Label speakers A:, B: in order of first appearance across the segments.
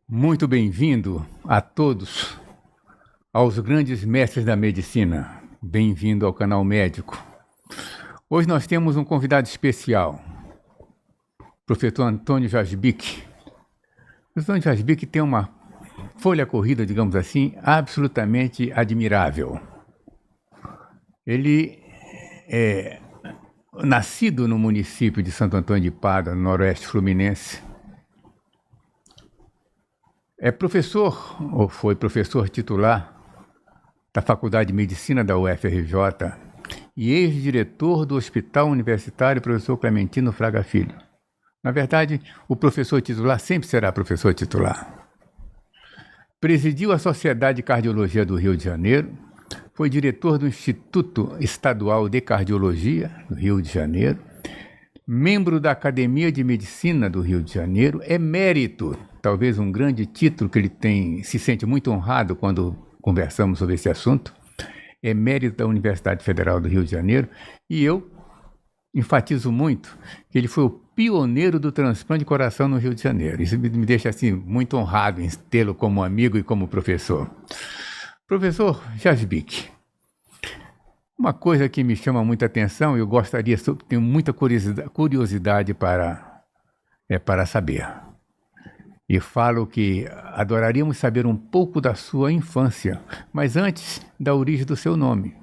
A: Muito bem-vindo a todos, aos grandes mestres da medicina. Bem-vindo ao canal Médico. Hoje nós temos um convidado especial, professor Antônio Jasbik. O professor Jasbik tem uma folha corrida, digamos assim, absolutamente admirável. Ele é nascido no município de Santo Antônio de Pádua, no noroeste fluminense. É professor, ou foi professor titular da Faculdade de Medicina da UFRJ e ex-diretor do Hospital Universitário Professor Clementino Fraga Filho. Na verdade, o professor titular sempre será professor titular. Presidiu a Sociedade de Cardiologia do Rio de Janeiro, foi diretor do Instituto Estadual de Cardiologia do Rio de Janeiro, membro da Academia de Medicina do Rio de Janeiro, emérito, talvez um grande título que ele tem, se sente muito honrado quando conversamos sobre esse assunto, emérito da Universidade Federal do Rio de Janeiro, e eu enfatizo muito que ele foi o pioneiro do transplante de coração no Rio de Janeiro. Isso me deixa assim muito honrado em tê-lo como amigo e como professor. Professor Jasbik, uma coisa que me chama muita atenção, eu gostaria, tenho muita curiosidade para saber. E falo que adoraríamos saber um pouco da sua infância, mas antes da origem do seu nome.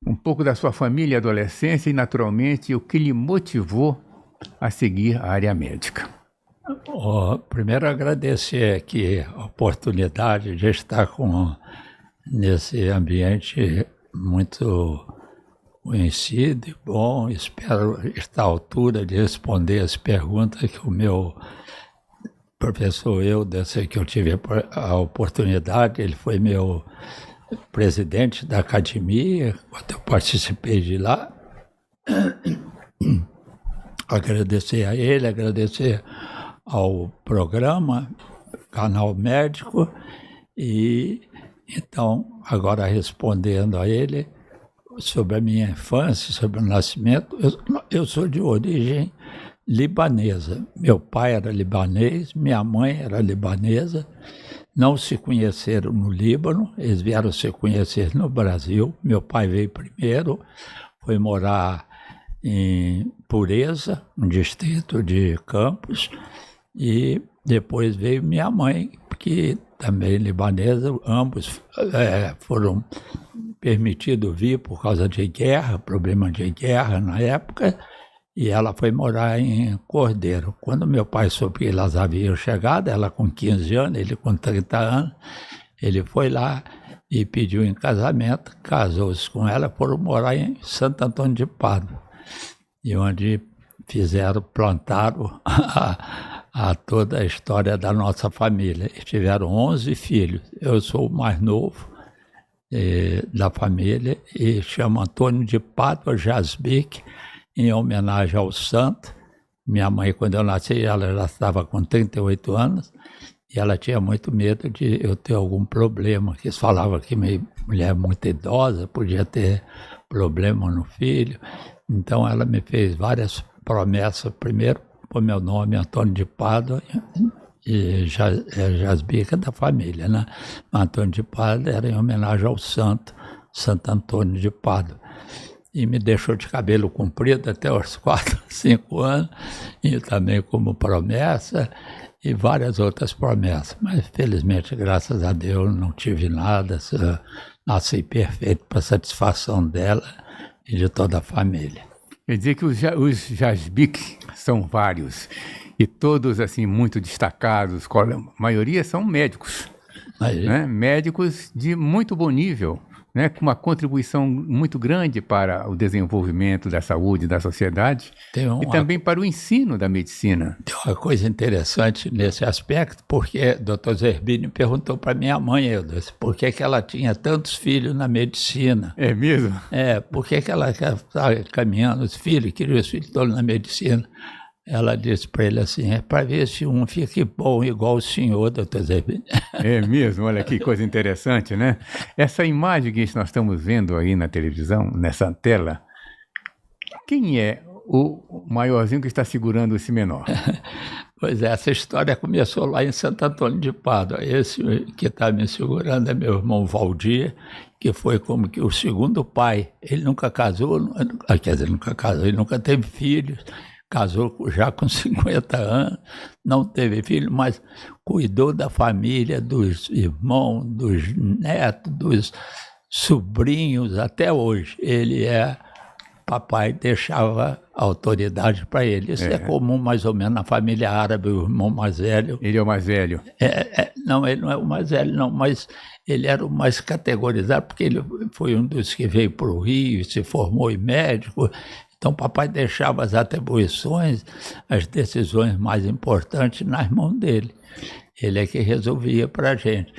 A: Um pouco da sua família e adolescência e, naturalmente, o que lhe motivou a seguir a área médica.
B: Primeiro, agradecer aqui a oportunidade de estar nesse ambiente muito conhecido e bom. Espero estar à altura de responder as perguntas que o meu professor Eudes, que eu tive a oportunidade, ele foi meu presidente da academia, quando eu participei de lá. Agradecer a ele, agradecer ao programa, Canal Médico, e então, agora respondendo a ele sobre a minha infância, sobre o nascimento, eu sou de origem libanesa. Meu pai era libanês, minha mãe era libanesa, não se conheceram no Líbano, eles vieram se conhecer no Brasil. Meu pai veio primeiro, foi morar em Pureza, no distrito de Campos, e depois veio minha mãe, que também libanesa. Ambos foram permitidos vir por causa de guerra, problema de guerra na época, e ela foi morar em Cordeiro. Quando meu pai soube que elas haviam chegado, ela com 15 anos, ele com 30 anos, ele foi lá e pediu em casamento, casou-se com ela, foram morar em Santo Antônio de Pádua, e onde plantaram a toda a história da nossa família. E tiveram 11 filhos. Eu sou o mais novo da família e chamo Antônio de Pádua Jasbik, em homenagem ao santo. Minha mãe, quando eu nasci, ela já estava com 38 anos e ela tinha muito medo de eu ter algum problema, que eles falavam que minha mulher muito idosa podia ter problema no filho. Então ela me fez várias promessas. Primeiro, por meu nome, Antônio de Pádua, e Jasbik da família, né? Antônio de Pádua era em homenagem ao santo, Santo Antônio de Pádua. E me deixou de cabelo comprido até os 4, 5 anos, e também como promessa, e várias outras promessas. Mas, felizmente, graças a Deus, não tive nada, nasci perfeito para satisfação dela e de toda a família.
A: Quer dizer que os Jasbik são vários, e todos assim muito destacados, a maioria são médicos, né? Médicos de muito bom nível, né? Com uma contribuição muito grande para o desenvolvimento da saúde da sociedade e também para o ensino da medicina.
B: Tem uma coisa interessante nesse aspecto, porque o Dr. Zerbini perguntou para minha mãe, Eudes, por que ela tinha tantos filhos na medicina.
A: É mesmo?
B: Por que ela estava caminhando os filhos, queria os filhos todos na medicina. Ela disse para ele assim, é para ver se um fique bom igual o senhor, doutor Zerbini.
A: É mesmo, olha que coisa interessante, né? Essa imagem que nós estamos vendo aí na televisão, nessa tela, quem é o maiorzinho que está segurando esse menor?
B: Pois é, essa história começou lá em Santo Antônio de Pádua. Esse que está me segurando é meu irmão Valdir, que foi como que o segundo pai. Ele nunca casou, quer dizer, nunca casou, ele nunca teve filhos, casou já com 50 anos, não teve filho, mas cuidou da família, dos irmãos, dos netos, dos sobrinhos, até hoje. Ele papai deixava autoridade para ele. Isso é comum mais ou menos na família árabe, o irmão mais velho.
A: Ele é o mais velho?
B: Não, ele não é o mais velho, não, mas ele era o mais categorizado, porque ele foi um dos que veio para o Rio, se formou em médico. Então, papai deixava as atribuições, as decisões mais importantes nas mãos dele. Ele é que resolvia para a gente.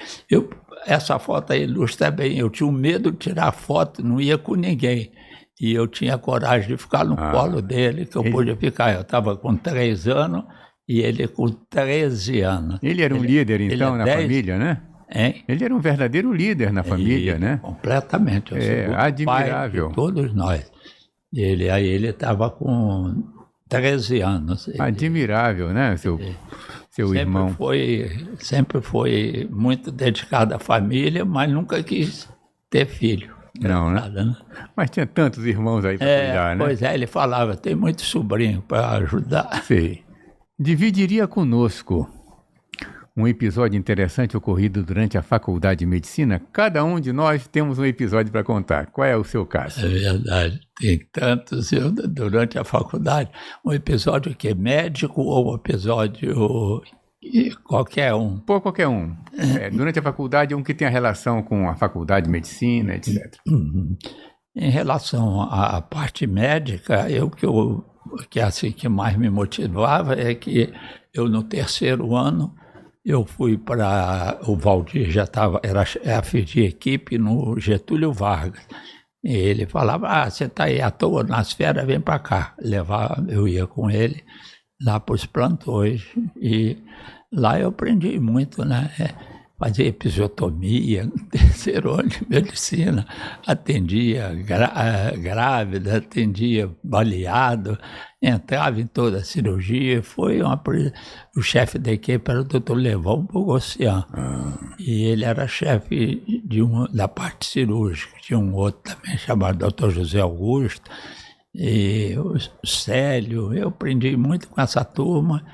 B: Essa foto aí ilustra bem. Eu tinha medo de tirar foto, não ia com ninguém. E eu tinha coragem de ficar no colo dele, que eu podia ficar. Eu estava com 3 anos e ele com 13 anos.
A: Ele era um líder, então, na família, né?
B: Hein?
A: Ele era um verdadeiro líder na família, né?
B: Completamente.
A: Admirável.
B: Pai de todos nós. Ele estava com 13 anos.
A: Admirável, né, seu irmão?
B: Sempre foi muito dedicado à família, mas nunca quis ter filho.
A: Não, né? Mas tinha tantos irmãos aí para cuidar, né?
B: Pois é, ele falava, tem muito sobrinho para ajudar.
A: Sim. Dividiria conosco um episódio interessante ocorrido durante a faculdade de medicina? Cada um de nós temos um episódio para contar. Qual é o seu caso?
B: É verdade, tem tantos durante a faculdade. Um episódio que é médico ou um episódio qualquer um?
A: Por qualquer um. Durante a faculdade, um que tem a relação com a faculdade de medicina, etc.
B: Em relação à parte médica, que mais me motivava é que eu, no 3º ano, eu fui para... O Valdir já era chefe de equipe no Getúlio Vargas. E ele falava, você está aí à toa nas férias, vem para cá. Eu ia com ele lá para os plantões. E lá eu aprendi muito, né? Fazia episiotomia, no 3º ano de medicina, atendia grávida, atendia baleado, entrava em toda a cirurgia. O chefe da equipe era o Dr. Levão Bogossian, e ele era chefe da parte cirúrgica. Tinha um outro também chamado Dr. José Augusto, e o Célio. Eu aprendi muito com essa turma.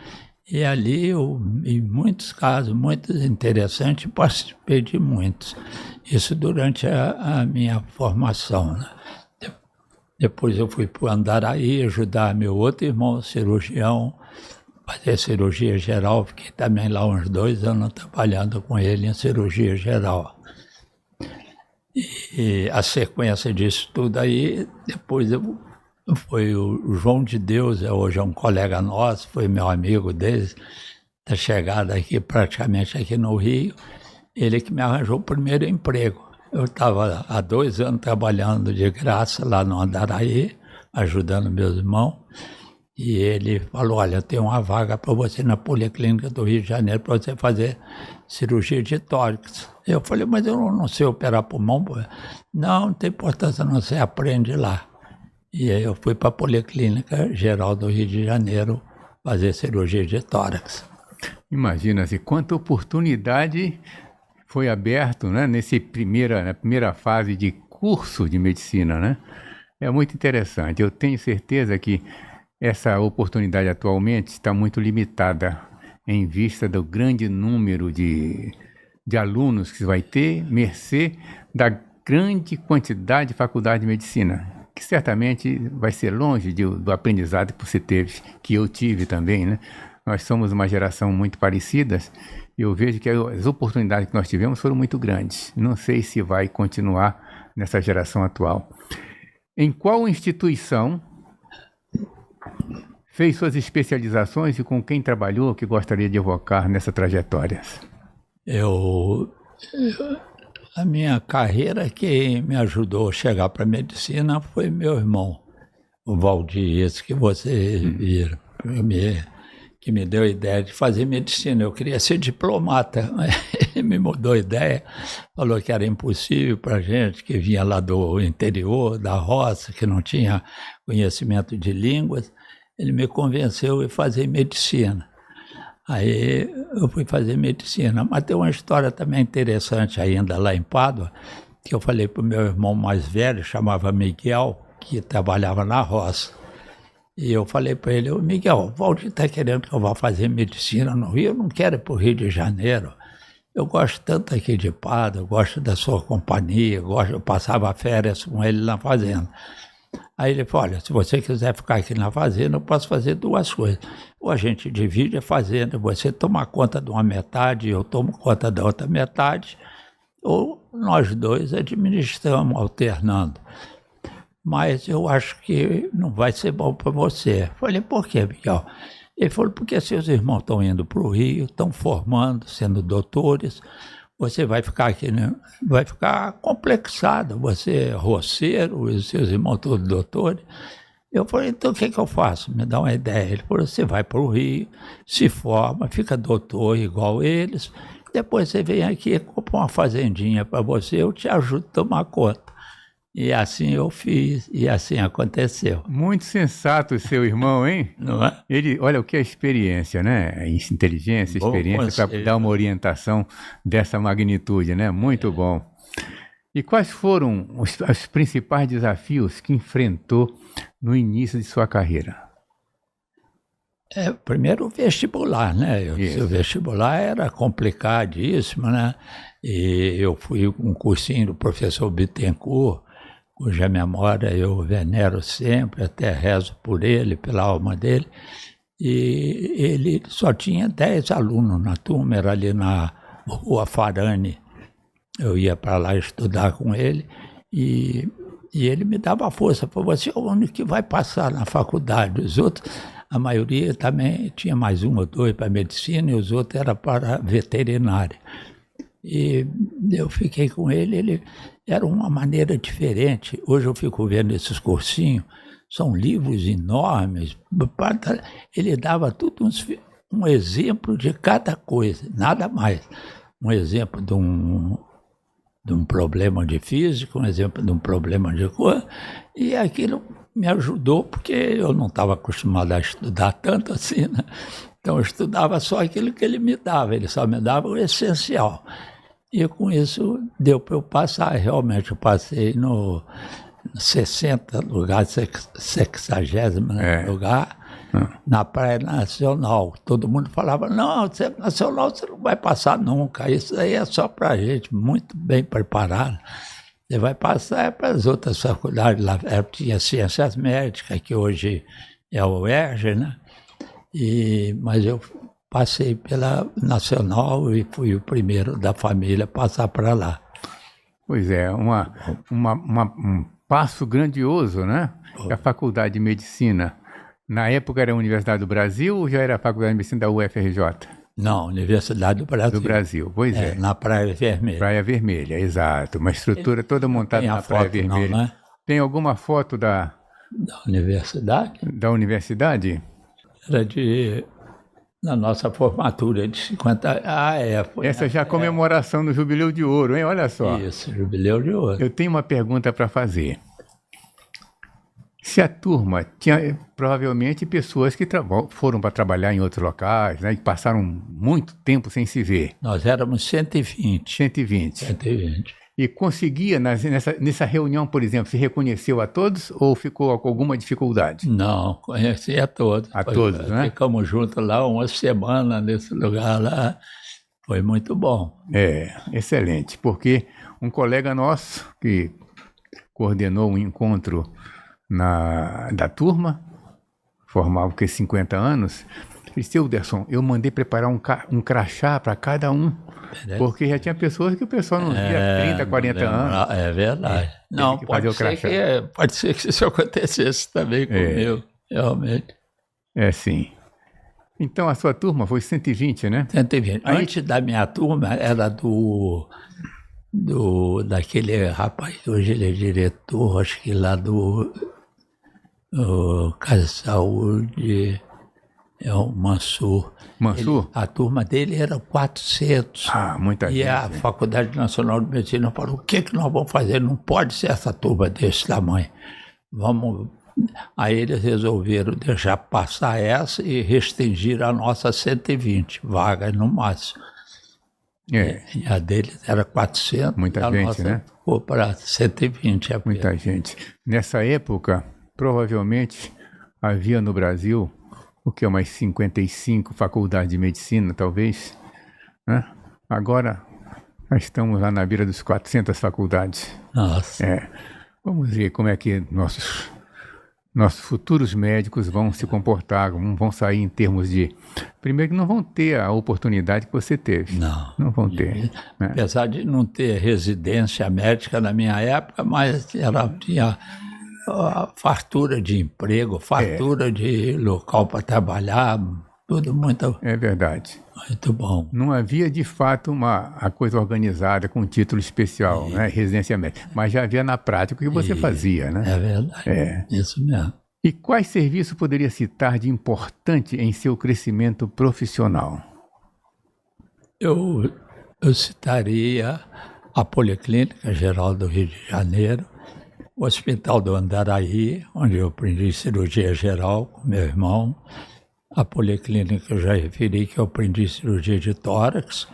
B: E ali, em muitos casos, muito interessantes, participei de muitos. Isso durante a minha formação, né? Depois eu fui para o Andaraí ajudar meu outro irmão cirurgião, fazer cirurgia geral. Fiquei também lá uns 2 anos trabalhando com ele em cirurgia geral. E a sequência disso tudo aí, depois foi o João de Deus, hoje é um colega nosso, foi meu amigo desde a chegada aqui, praticamente aqui no Rio. Ele que me arranjou o primeiro emprego. Eu estava há 2 anos trabalhando de graça lá no Andaraí, ajudando meus irmãos. E ele falou, olha, eu tenho uma vaga para você na Policlínica do Rio de Janeiro para você fazer cirurgia de tórax. Eu falei, mas eu não sei operar pulmão. Não tem importância, não, você aprende lá. E aí eu fui para a Policlínica Geral do Rio de Janeiro fazer cirurgia de tórax.
A: Imagina-se quanta oportunidade foi aberto, né, na primeira fase de curso de medicina, né? É muito interessante. Eu tenho certeza que essa oportunidade atualmente está muito limitada em vista do grande número de alunos que vai ter, mercê da grande quantidade de faculdade de medicina, que certamente vai ser longe do aprendizado que você teve, que eu tive também, né? Nós somos uma geração muito parecidas e eu vejo que as oportunidades que nós tivemos foram muito grandes. Não sei se vai continuar nessa geração atual. Em qual instituição fez suas especializações e com quem trabalhou que gostaria de evocar nessa trajetória?
B: A minha carreira, quem me ajudou a chegar para a medicina foi meu irmão, o Valdir, esse que você viram, que me deu a ideia de fazer medicina. Eu queria ser diplomata, ele me mudou a ideia, falou que era impossível para a gente, que vinha lá do interior, da roça, que não tinha conhecimento de línguas. Ele me convenceu a fazer medicina. Aí eu fui fazer medicina. Mas tem uma história também interessante ainda lá em Pádua, que eu falei para o meu irmão mais velho, chamava Miguel, que trabalhava na roça. E eu falei para ele: Miguel, o Valdir está querendo que eu vá fazer medicina no Rio, eu não quero ir para o Rio de Janeiro. Eu gosto tanto aqui de Pádua, eu gosto da sua companhia, eu passava férias com ele na fazenda. Aí ele falou: olha, se você quiser ficar aqui na fazenda, eu posso fazer duas coisas. Ou a gente divide a fazenda, você toma conta de uma metade, eu tomo conta da outra metade, ou nós dois administramos, alternando. Mas eu acho que não vai ser bom para você. Eu falei: por quê, Miguel? Ele falou: porque seus irmãos estão indo para o Rio, estão formando, sendo doutores, você vai ficar aqui, né? Vai ficar complexado, você é roceiro, os seus irmãos todos doutores. Eu falei: então o que eu faço? Me dá uma ideia. Ele falou: você vai para o Rio, se forma, fica doutor igual eles, depois você vem aqui, compra uma fazendinha para você, eu te ajudo a tomar conta. E assim eu fiz, e assim aconteceu.
A: Muito sensato o seu irmão, hein?
B: Não é?
A: Ele, olha o que é experiência, né? Inteligência, experiência para dar uma orientação dessa magnitude, né? Muito bom. E quais foram os principais desafios que enfrentou no início de sua carreira?
B: Primeiro o vestibular, né? O vestibular era complicadíssimo, né? E eu fui um cursinho do professor Bittencourt, cuja memória eu venero sempre, até rezo por ele, pela alma dele. E ele só tinha 10 alunos na turma, era ali na Rua Farane. Eu ia para lá estudar com ele e ele me dava força. Falou: você é o único que vai passar na faculdade. Os outros, a maioria também tinha mais um ou dois para medicina e os outros eram para veterinária. E eu fiquei com ele era uma maneira diferente. Hoje eu fico vendo esses cursinhos, são livros enormes. Ele dava tudo um exemplo de cada coisa, nada mais. Um exemplo de um problema de física, um exemplo de um problema de coisa, e aquilo me ajudou, porque eu não estava acostumado a estudar tanto assim, né? Então eu estudava só aquilo que ele me dava, ele só me dava o essencial. E com isso deu para eu passar, realmente eu passei no 60 lugar, 60º lugar, na Praia Nacional. Todo mundo falava: não, você é nacional, você não vai passar nunca, isso aí é só para a gente, muito bem preparado. Você vai passar para as outras faculdades, lá tinha Ciências Médicas, que hoje é o UERJ, né? Mas eu passei pela Nacional e fui o primeiro da família a passar para lá.
A: Pois é, um passo grandioso, né? A Faculdade de Medicina, na época era a Universidade do Brasil ou já era a Faculdade de Medicina da UFRJ?
B: Não, Universidade do Brasil.
A: Do Brasil, pois é.
B: Na Praia Vermelha.
A: Praia Vermelha, exato. Uma estrutura toda montada na Praia Vermelha. Não, né? Tem alguma foto da
B: universidade?
A: Da universidade?
B: Era na nossa formatura de 50...
A: Essa já é a comemoração do Jubileu de Ouro, hein? Olha só.
B: Isso, Jubileu de Ouro.
A: Eu tenho uma pergunta para fazer. Se a turma tinha provavelmente pessoas que foram para trabalhar em outros locais, né, e passaram muito tempo sem se ver.
B: Nós éramos 120.
A: 120. E conseguia, nessa reunião, por exemplo, se reconheceu a todos ou ficou com alguma dificuldade?
B: Não, conheci a todos.
A: Todos, né?
B: Ficamos juntos lá uma semana nesse lugar lá. Foi muito bom.
A: Excelente, porque um colega nosso que coordenou um encontro da turma, formava 50 anos, disse: Wilderson, eu mandei preparar um crachá para cada um, porque já tinha pessoas que o pessoal não via 30, 40 anos.
B: É verdade. Não, pode ser que isso acontecesse também comigo, realmente.
A: Sim. Então a sua turma foi 120, né?
B: 120. Antes da minha turma era daquele rapaz, hoje ele é diretor, acho que lá do Casa de Saúde, é o Mansur.
A: Mansur?
B: A turma dele era 400.
A: Muita gente.
B: E a Faculdade Nacional de Medicina falou: o que nós vamos fazer? Não pode ser essa turma desse tamanho. Vamos Aí eles resolveram deixar passar essa e restringir a nossa 120 vagas no máximo. E a deles era 400.
A: Muita
B: a
A: gente,
B: nossa
A: né?
B: ficou para 120 apenas.
A: Muita gente. Nessa época, provavelmente, havia no Brasil, o que é umas 55 faculdades de medicina, talvez, né? Agora, nós estamos lá na beira dos 400 faculdades.
B: Nossa.
A: Vamos ver como é que nossos futuros médicos vão se comportar, vão sair em termos de... Primeiro que não vão ter a oportunidade que você teve.
B: Não
A: vão ter. Né?
B: Apesar de não ter residência médica na minha época, mas ela tinha fartura de emprego, fartura de local para trabalhar, tudo muito...
A: É verdade.
B: Muito bom.
A: Não havia, de fato, a coisa organizada com título especial, né? Residência médica. Mas já havia na prática o que você fazia, né?
B: É verdade. Isso mesmo.
A: E quais serviços poderia citar de importante em seu crescimento profissional?
B: Eu citaria a Policlínica Geral do Rio de Janeiro, o Hospital do Andaraí, onde eu aprendi cirurgia geral com meu irmão, a Policlínica que eu já referi, que eu aprendi cirurgia de tórax,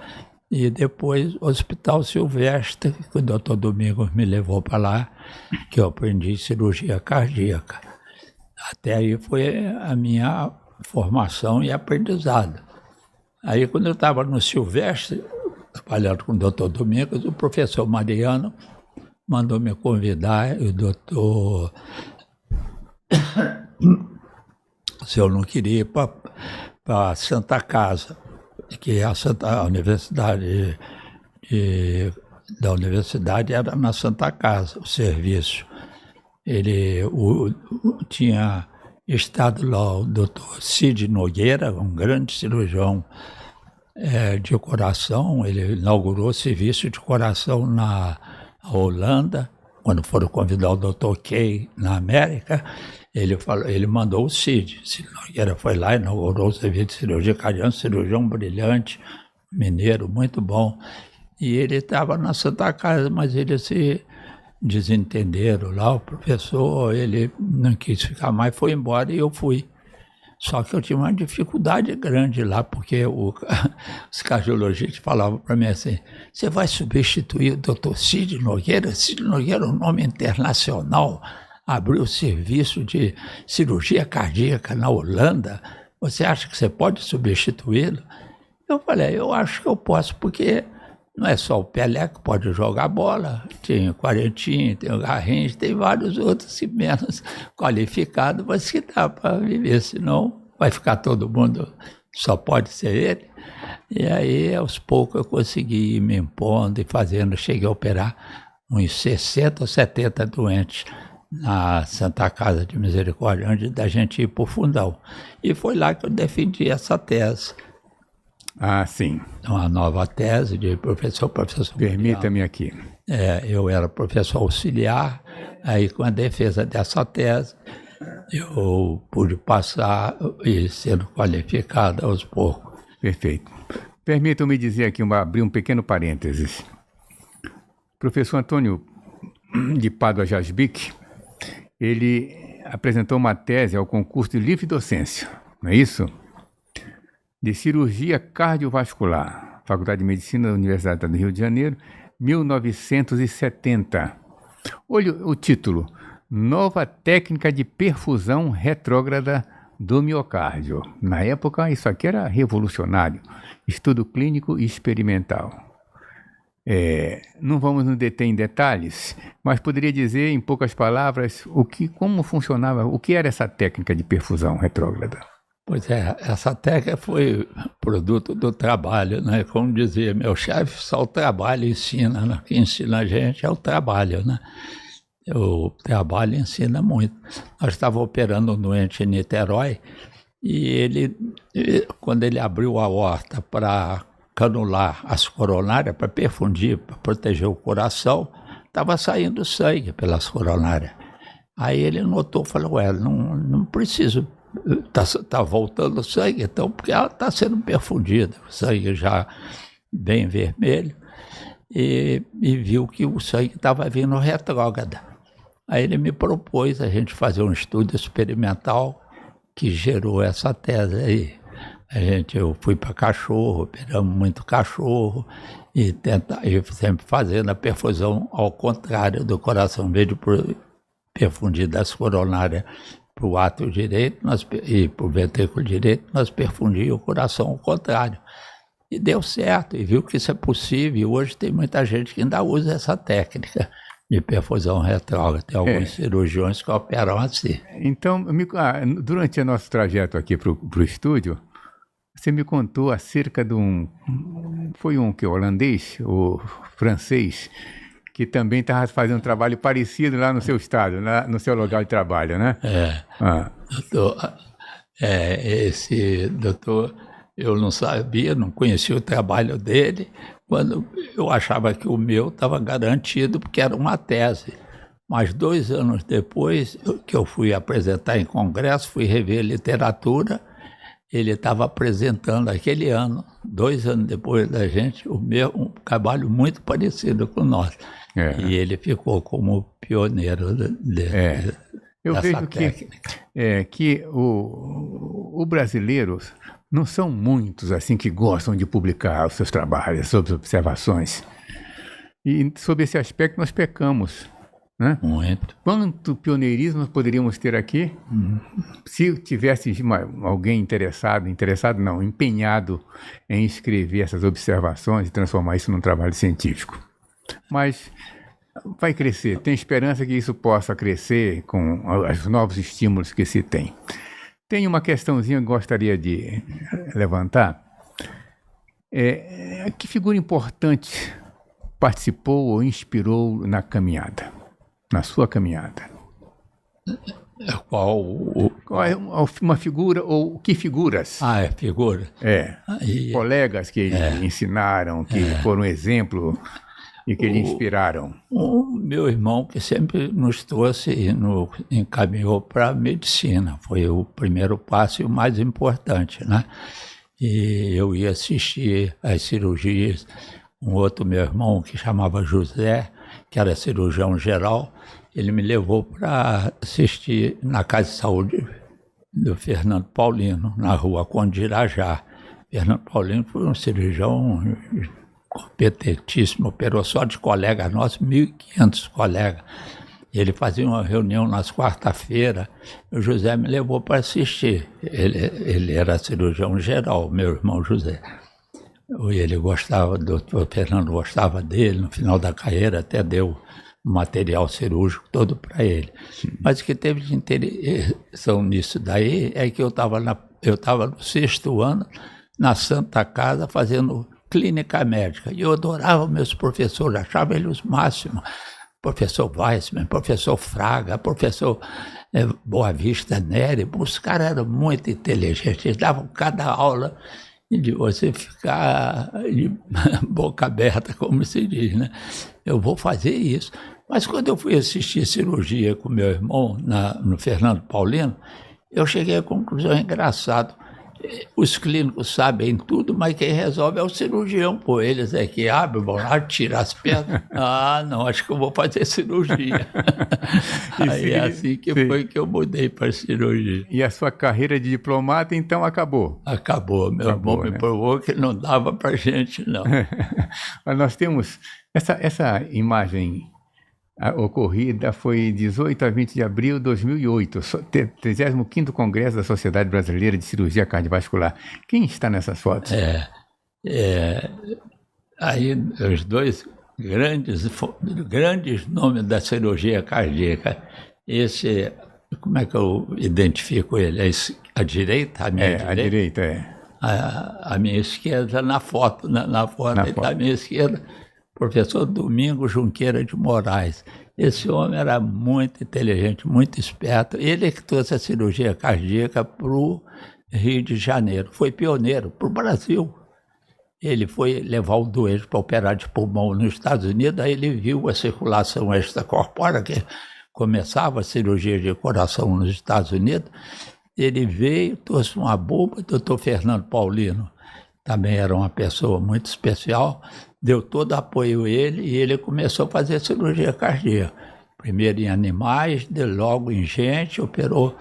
B: e depois o Hospital Silvestre, que o Dr. Domingos me levou para lá, que eu aprendi cirurgia cardíaca. Até aí foi a minha formação e aprendizado. Aí, quando eu estava no Silvestre, trabalhando com o Dr. Domingos, o professor Mariano mandou me convidar, e o doutor... se eu não queria ir para a Santa Casa, que é a universidade da universidade era na Santa Casa, o serviço. Ele tinha estado lá o doutor Cid Nogueira, um grande cirurgião de coração. Ele inaugurou o serviço de coração na Holanda, quando foram convidar o doutor Kay na América. Ele mandou o Cid Nogueira, foi lá, inaugurou o serviço de cirurgia cardíaca, cirurgião brilhante, mineiro, muito bom. E ele estava na Santa Casa, mas eles se desentenderam lá, o professor, ele não quis ficar mais, foi embora e eu fui. Só que eu tinha uma dificuldade grande lá, porque os cardiologistas falavam para mim assim, você vai substituir o doutor Cid Nogueira? Cid Nogueira é um nome internacional, abriu serviço de cirurgia cardíaca na Holanda, você acha que você pode substituí-lo? Eu falei, eu acho que eu posso, porque não é só o Pelé que pode jogar bola, tem o Quarentinho, tem o Garrincha, tem vários outros que menos qualificados, mas que dá para viver, senão vai ficar todo mundo, só pode ser ele. E aí, aos poucos, eu consegui ir me impondo e fazendo, cheguei a operar uns 60 ou 70 doentes na Santa Casa de Misericórdia, antes da gente ir para o Fundão. E foi lá que eu defendi essa tese.
A: Ah, sim.
B: Uma nova tese de professor.
A: Permita-me aqui.
B: Eu era professor auxiliar, aí com a defesa dessa tese, eu pude passar e sendo qualificado aos poucos.
A: Perfeito. Permitam-me dizer aqui, abrir um pequeno parênteses. Professor Antônio de Pádua Jasbic, ele apresentou uma tese ao concurso de livre docência, não é isso? De cirurgia cardiovascular, Faculdade de Medicina da Universidade do Rio de Janeiro, 1970. Olha o título, Nova Técnica de Perfusão Retrógrada do Miocárdio. Na época, isso aqui era revolucionário, estudo clínico e experimental. Não vamos nos deter em detalhes, mas poderia dizer, em poucas palavras, como funcionava, o que era essa técnica de perfusão retrógrada?
B: Pois é, essa técnica foi produto do trabalho, né? Como dizia meu chefe, só o trabalho ensina, né? O que ensina a gente é o trabalho, né? O trabalho ensina muito. Nós estávamos operando um doente em Niterói e quando ele abriu a aorta para canular as coronárias, para perfundir, para proteger o coração, estava saindo sangue pelas coronárias. Aí ele notou, falou, não preciso... Está voltando sangue, então, porque ela está sendo perfundida, o sangue já bem vermelho, e viu que o sangue estava vindo retrógrado. Aí ele me propôs a gente fazer um estudo experimental que gerou essa tese aí. Eu fui para cachorro, operamos muito cachorro e sempre fazendo a perfusão ao contrário do coração, em vez de perfundir das coronárias para o átrio direito e para o ventrículo direito, nós perfundíamos o coração ao contrário. E deu certo, e viu que isso é possível, e hoje tem muita gente que ainda usa essa técnica de perfusão retrógrada. Tem alguns cirurgiões que operam assim.
A: Então, durante o nosso trajeto aqui para o estúdio, você me contou acerca de foi um holandês ou francês, que também estava fazendo um trabalho parecido lá no seu estado, no seu local de trabalho, né?
B: Esse doutor, eu não sabia, não conhecia o trabalho dele, quando eu achava que o meu estava garantido, porque era uma tese. Mas 2 anos depois, que eu fui apresentar em congresso, fui rever literatura, ele estava apresentando aquele ano, 2 anos depois da gente, um trabalho muito parecido com o nosso. E ele ficou como pioneiro
A: eu
B: dessa
A: vejo
B: técnica.
A: que o brasileiro não são muitos assim que gostam de publicar os seus trabalhos, suas observações. E sobre esse aspecto nós pecamos, né?
B: Muito.
A: Quanto pioneirismo nós poderíamos ter aqui se tivesse alguém empenhado em escrever essas observações e transformar isso num trabalho científico. Mas vai crescer, tem esperança que isso possa crescer com os novos estímulos que se tem. Tem uma questãozinha que eu gostaria de levantar. Que figura importante participou ou inspirou na sua caminhada?
B: Qual
A: é uma figura ou que figuras?
B: Figura.
A: Colegas que ensinaram, que foram exemplo e que lhe inspiraram.
B: O meu irmão, que sempre nos trouxe e nos encaminhou para a medicina, foi o primeiro passo e o mais importante, né? E eu ia assistir às cirurgias. Um outro meu irmão, que chamava José, que era cirurgião geral, ele me levou para assistir na Casa de Saúde do Fernando Paulino, na rua Conde de Irajá. Fernando Paulino foi um cirurgião competentíssimo, operou só de colega nosso, 1.500 colegas. Ele fazia uma reunião nas quarta-feiras, o José me levou para assistir. Ele era cirurgião geral, meu irmão José. Ele gostava, o doutor Fernando gostava dele, no final da carreira até deu material cirúrgico todo para ele. Mas o que teve de interessão nisso daí é que eu estava no 6º ano, na Santa Casa, fazendo clínica médica. E eu adorava meus professores, achava eles os máximos. Professor Weissman, professor Fraga, professor Boa Vista Neri, os caras eram muito inteligentes, eles davam cada aula de você ficar de boca aberta, como se diz, né? Eu vou fazer isso. Mas quando eu fui assistir cirurgia com meu irmão no Fernando Paulino, eu cheguei à conclusão engraçada. Os clínicos sabem tudo, mas quem resolve é o cirurgião. Pô, eles é que abrem, vão lá, tiram as pedras. Não, acho que eu vou fazer cirurgia. Aí é assim que foi que eu mudei para cirurgia.
A: E a sua carreira de diplomata, então, acabou?
B: Acabou. Meu irmão me provou que não dava para gente, não.
A: Mas nós temos essa imagem ocorrida, foi 18 a 20 de abril de 2008, 35º Congresso da Sociedade Brasileira de Cirurgia Cardiovascular. Quem está nessas fotos?
B: Aí os dois grandes nomes da cirurgia cardíaca. Esse, como é que eu identifico ele? À direita? A minha direita?
A: À direita,
B: A minha esquerda, na foto da minha esquerda, professor Domingos Junqueira de Moraes. Esse homem era muito inteligente, muito esperto. Ele que trouxe a cirurgia cardíaca para o Rio de Janeiro. Foi pioneiro para o Brasil. Ele foi levar o doente para operar de pulmão nos Estados Unidos, aí ele viu a circulação extracorpórea, que começava a cirurgia de coração nos Estados Unidos. Ele veio, trouxe uma bomba, o doutor Fernando Paulino também era uma pessoa muito especial, deu todo apoio a ele e ele começou a fazer cirurgia cardíaca. primeiro em animais, logo em gente, operou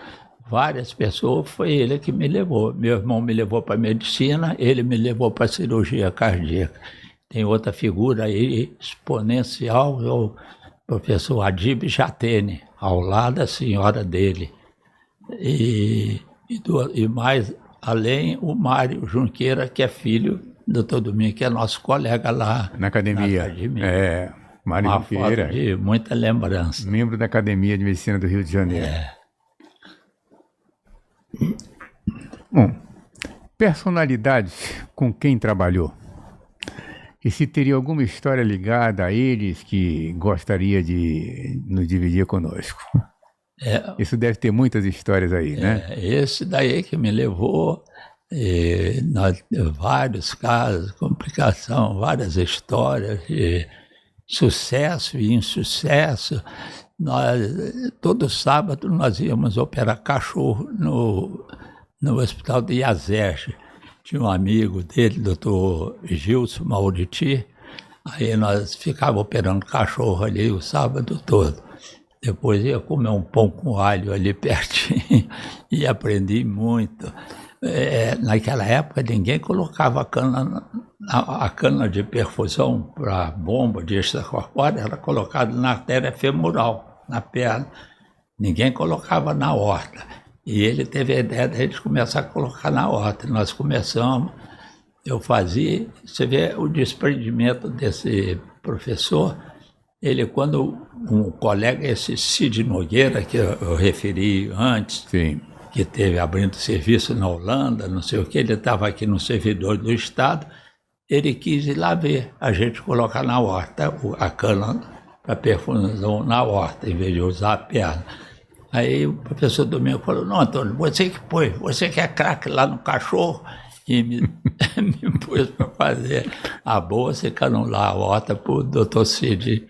B: várias pessoas, foi ele que me levou. Meu irmão me levou para medicina, ele me levou para cirurgia cardíaca. Tem outra figura aí exponencial, o professor Adib Jatene, ao lado da senhora dele. E mais além, o Mário Junqueira, que é filho do Dr. Domingos, que é nosso colega lá
A: na academia. Mário Junqueira.
B: Foto de muita lembrança.
A: Membro da Academia de Medicina do Rio de Janeiro. Bom, personalidades com quem trabalhou. E se teria alguma história ligada a eles que gostaria de nos dividir conosco? Isso deve ter muitas histórias aí, né?
B: Esse daí que me levou, vários casos, complicação, várias histórias de sucesso e insucesso. Todo sábado nós íamos operar cachorro no hospital de Iazerge. Tinha um amigo dele, doutor Gilson Mauriti, aí nós ficávamos operando cachorro ali o sábado todo. Depois ia comer um pão com alho ali pertinho e aprendi muito. Naquela época ninguém colocava a cana de perfusão para bomba de extracorpórea, era colocada na artéria femoral, na perna. Ninguém colocava na aorta. E ele teve a ideia de a gente começar a colocar na aorta. Nós começamos, eu fazia, você vê o desprendimento desse professor. Ele, quando um colega, esse Cid Nogueira, que eu referi antes,
A: sim,
B: que teve abrindo serviço na Holanda, não sei o que, ele estava aqui no servidor do Estado, ele quis ir lá ver a gente colocar na aorta a cana para perfusão na aorta, em vez de usar a perna. Aí o professor Domingos falou, não, Antônio, você que pôs, você que é craque lá no cachorro, e me pôs para fazer a bolsa e canula a horta para o doutor Cid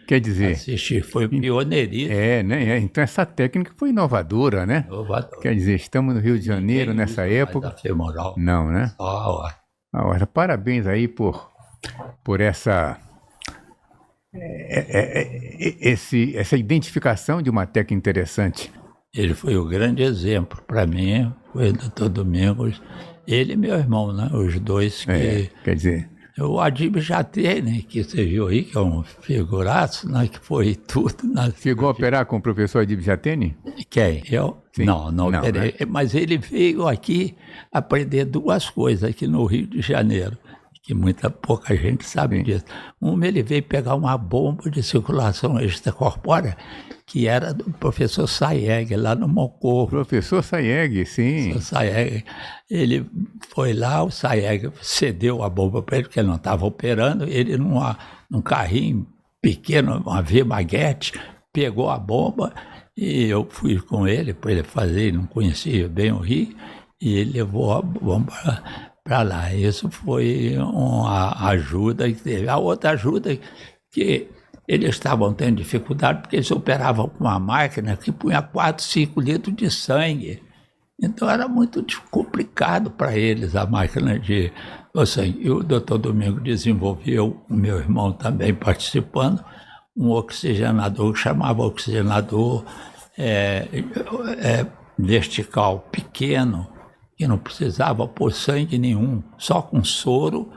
B: assistir. Foi pioneirismo.
A: Né? Então essa técnica foi inovadora, né?
B: Inovadora.
A: Quer dizer, estamos no Rio de Janeiro nessa época.
B: Femoral.
A: Não, né?
B: Só a horta.
A: A horta. Parabéns aí por essa... essa identificação de uma técnica interessante.
B: Ele foi o grande exemplo para mim, foi o doutor Domingos. Ele e meu irmão, né? Os dois que...
A: quer dizer...
B: O Adib Jatene, que você viu aí, que é um figuraço, né? Que foi tudo.
A: Chegou a operar com o professor Adib Jatene?
B: Quem? Eu?
A: Sim.
B: Não operei. Né? Mas ele veio aqui aprender duas coisas aqui no Rio de Janeiro, que pouca gente sabe disso. Uma, ele veio pegar uma bomba de circulação extracorpórea, que era do professor Sayeg, lá no Mocorro.
A: Professor Sayeg, sim.
B: Professor Sayeg. Ele foi lá, o Sayeg cedeu a bomba para ele, porque ele não estava operando. Ele, num carrinho pequeno, uma V-Maguete, pegou a bomba e eu fui com ele para ele fazer, ele não conhecia bem o Rio, e ele levou a bomba para lá. Isso foi uma ajuda que teve. A outra ajuda que eles estavam tendo dificuldade porque eles operavam com uma máquina que punha 4, 5 litros de sangue. Então era muito complicado para eles a máquina de sangue. E o doutor Domingos desenvolveu, o meu irmão também participando, um oxigenador que chamava oxigenador vertical pequeno, que não precisava pôr sangue nenhum, só com soro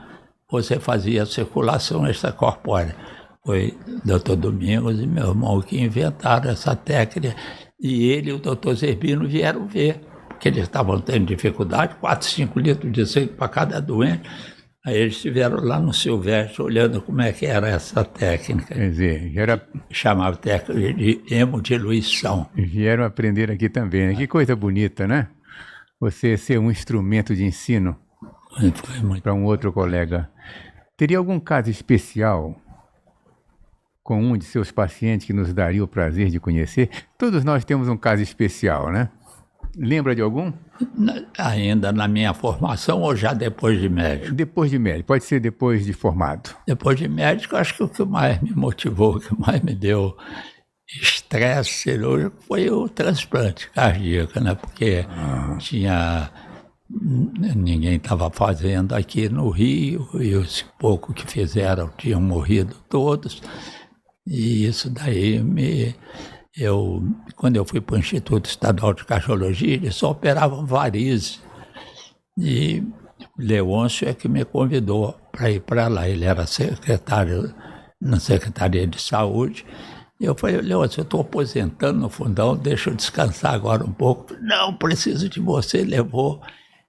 B: você fazia a circulação extracorpórea. Foi o doutor Domingos e meu irmão que inventaram essa técnica, e ele e o doutor Zerbino vieram ver, porque eles estavam tendo dificuldade, 4, 5 litros de sangue para cada doente. Aí eles estiveram lá no Silvestre olhando como é que era essa técnica.
A: Quer dizer,
B: chamava técnica de hemodiluição.
A: Vieram aprender aqui também, né? Que coisa bonita, né? Você ser um instrumento de ensino para um outro colega. Teria algum caso especial com um de seus pacientes que nos daria o prazer de conhecer? Todos nós temos um caso especial, né? Lembra de algum?
B: Ainda na minha formação ou já depois de médico?
A: Depois de médico, pode ser depois de formado.
B: Depois de médico, acho que o que mais me motivou, o que mais me deu estresse cirúrgico foi o transplante cardíaco, né? Porque ninguém estava fazendo aqui no Rio, e os poucos que fizeram tinham morrido todos, e isso daí quando eu fui para o Instituto Estadual de Cardiologia, eles só operavam varizes. E Leôncio é que me convidou para ir para lá. Ele era secretário na Secretaria de Saúde. E eu falei, Leôncio, eu estou aposentando no fundão, deixa eu descansar agora um pouco. Não, preciso de você. Levou.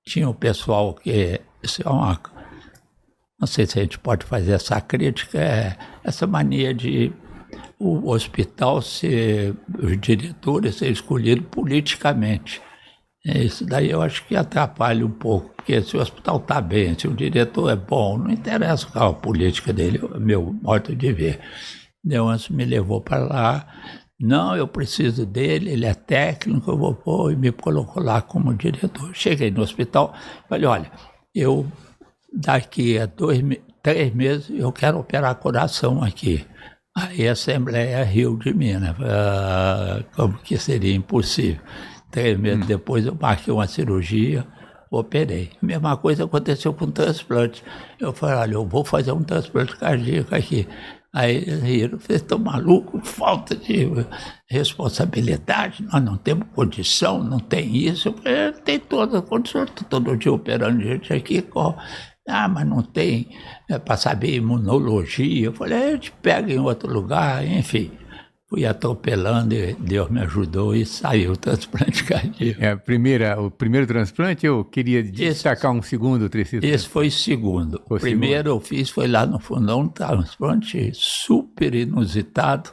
B: Tinha o pessoal que... Isso é uma... Não sei se a gente pode fazer essa crítica, essa mania de o hospital ser, os diretores ser escolhido politicamente. Isso daí eu acho que atrapalha um pouco, porque se o hospital está bem, se o diretor é bom, não interessa qual a política dele, é o meu modo de ver. Leôncio me levou para lá, não, eu preciso dele, ele é técnico, eu vou pôr, e me colocou lá como diretor. Cheguei no hospital, falei, olha, eu daqui a 3 meses eu quero operar coração aqui. Aí a Assembleia riu de mim, né? Como que seria impossível. 3 meses depois eu marquei uma cirurgia, operei. A mesma coisa aconteceu com o transplante. Eu falei, olha, eu vou fazer um transplante cardíaco aqui. Aí eles riram, vocês estão malucos, falta de responsabilidade, nós não temos condição, não tem isso. Eu falei, tem toda a condição, estou todo dia operando gente aqui. Mas não tem, para saber imunologia. Eu falei, a gente pega em outro lugar, enfim. Fui atropelando e Deus me ajudou e saiu o transplante cardíaco.
A: O primeiro transplante, eu queria destacar um segundo triciclo.
B: Esse foi o segundo. O primeiro eu fiz foi lá no fundão, um transplante super inusitado,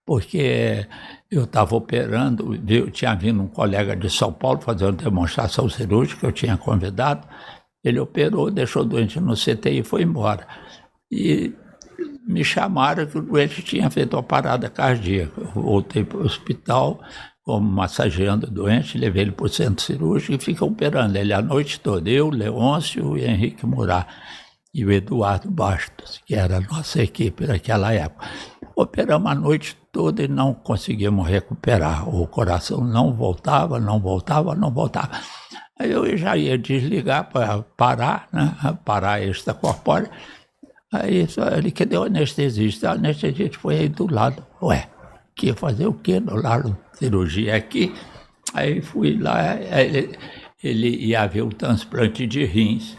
B: porque eu estava operando, tinha vindo um colega de São Paulo fazer uma demonstração cirúrgica, eu tinha convidado, ele operou, deixou o doente no CTI e foi embora. E me chamaram que o doente tinha feito uma parada cardíaca. Eu voltei para o hospital, como massageando o doente, levei ele para o centro cirúrgico e fica operando ele a noite toda. Eu, Leôncio e Henrique Murat e o Eduardo Bastos, que era a nossa equipe naquela época. Operamos a noite toda e não conseguimos recuperar. O coração não voltava. Aí eu já ia desligar para parar, né? Parar a extracorpórea. Aí ele, cadê o anestesista? O anestesista foi aí do lado. Ué, que ia fazer o quê do lado? Cirurgia aqui. Aí fui lá, ele ia haver um transplante de rins.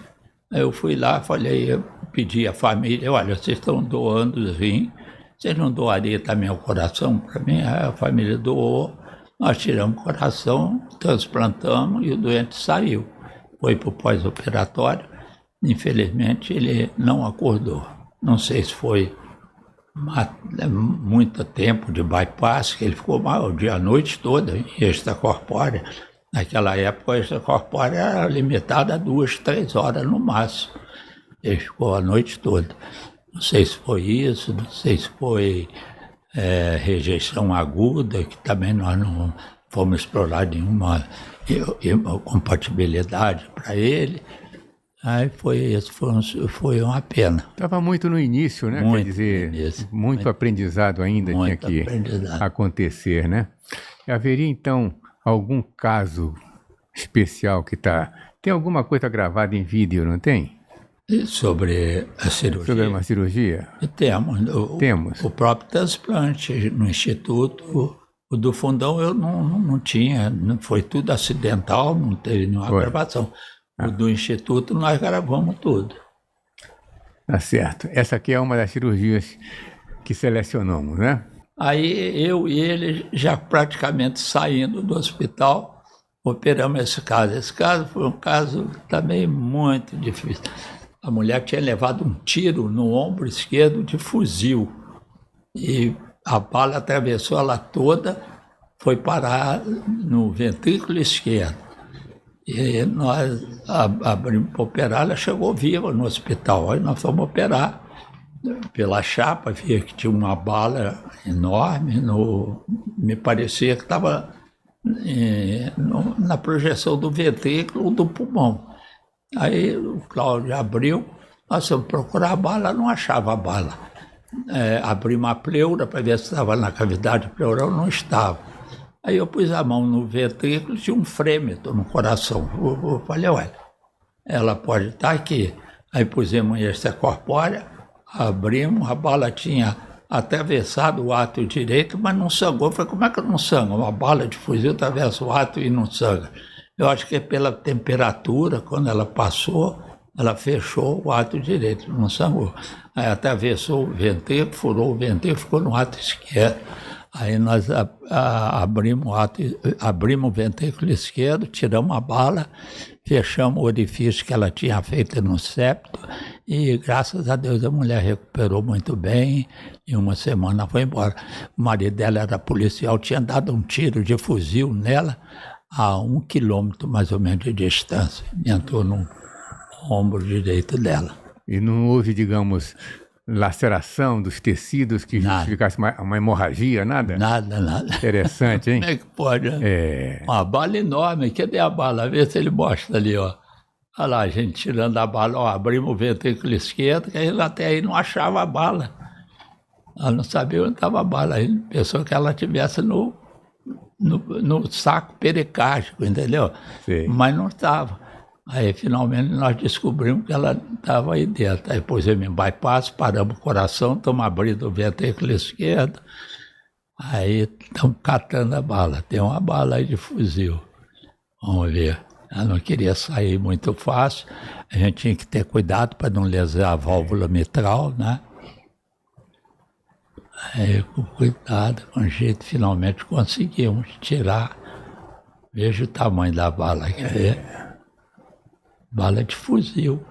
B: Aí eu fui lá, falei, eu pedi à família, olha, vocês estão doando os rins, vocês não doariam também o coração para mim? Aí a família doou, nós tiramos o coração, transplantamos e o doente saiu. Foi para o pós-operatório. Infelizmente, ele não acordou. Não sei se foi muito tempo de bypass, que ele ficou mal a noite toda em extracorpórea. Naquela época, a extracorpórea era limitada a 2, 3 horas no máximo. Ele ficou a noite toda. Não sei se foi isso, não sei se foi rejeição aguda, que também nós não fomos explorar nenhuma compatibilidade para ele. Aí foi uma pena.
A: Estava muito no início, né?
B: Muito,
A: quer dizer, muito aprendizado ainda tinha que acontecer, né? Haveria, então, algum caso especial que está... Tem alguma coisa gravada em vídeo, não tem?
B: Sobre a cirurgia?
A: Sobre uma cirurgia?
B: Temos. O próprio transplante no Instituto. O do fundão eu não tinha, foi tudo acidental, não teve nenhuma gravação. O do Instituto nós gravamos tudo.
A: Tá certo. Essa aqui é uma das cirurgias que selecionamos, né?
B: Aí eu e ele já praticamente saindo do hospital, operamos esse caso. Esse caso foi um caso também muito difícil. A mulher tinha levado um tiro no ombro esquerdo de fuzil e a bala atravessou ela toda, foi parar no ventrículo esquerdo. E nós abrimos para operar, ela chegou viva no hospital. Aí nós fomos operar pela chapa, via que tinha uma bala enorme, me parecia que estava na projeção do ventrículo ou do pulmão. Aí o Cláudio abriu, nós fomos procurar a bala, não achava a bala. Abrimos a pleura para ver se estava na cavidade pleural, não estava. Aí eu pus a mão no ventrículo, tinha um frêmito no coração. Eu falei, ué, ela pode estar aqui. Aí pusemos em extracorpórea, abrimos, a bala tinha atravessado o átrio direito, mas não sangrou. Eu falei, como é que não sangra? Uma bala de fuzil atravessa o átrio e não sangra. Eu acho que é pela temperatura, quando ela passou, ela fechou o átrio direito, não sangrou. Aí atravessou o ventrículo, furou o ventrículo, ficou no átrio esquerdo. Aí nós abrimos o ventrículo esquerdo, tiramos a bala, fechamos o orifício que ela tinha feito no septo e, graças a Deus, a mulher recuperou muito bem e uma semana foi embora. O marido dela era policial, tinha dado um tiro de fuzil nela a 1 quilômetro mais ou menos de distância. Entrou no ombro direito dela.
A: E não houve, digamos, laceração dos tecidos que justificasse uma hemorragia, nada?
B: Nada.
A: Interessante, hein?
B: Como é que pode, né? Uma bala enorme. Cadê a bala? Vê se ele mostra ali, ó. Olha lá, a gente tirando a bala, ó, abrimos o ventrículo esquerdo, que ele até aí não achava a bala. Ela não sabia onde estava a bala. Ele pensou que ela estivesse no saco pericárdico, entendeu?
A: Sim.
B: Mas não estava. Aí, finalmente, nós descobrimos que ela estava aí dentro. Aí, pusemos em bypass, paramos o coração, estamos abrindo o ventrículo esquerdo. Aí, estamos catando a bala. Tem uma bala aí de fuzil. Vamos ver. Ela não queria sair muito fácil. A gente tinha que ter cuidado para não lesar a válvula mitral, né? Aí, com cuidado, com jeito, finalmente conseguimos tirar. Veja o tamanho da bala. Quer ver? Bala de fuzil.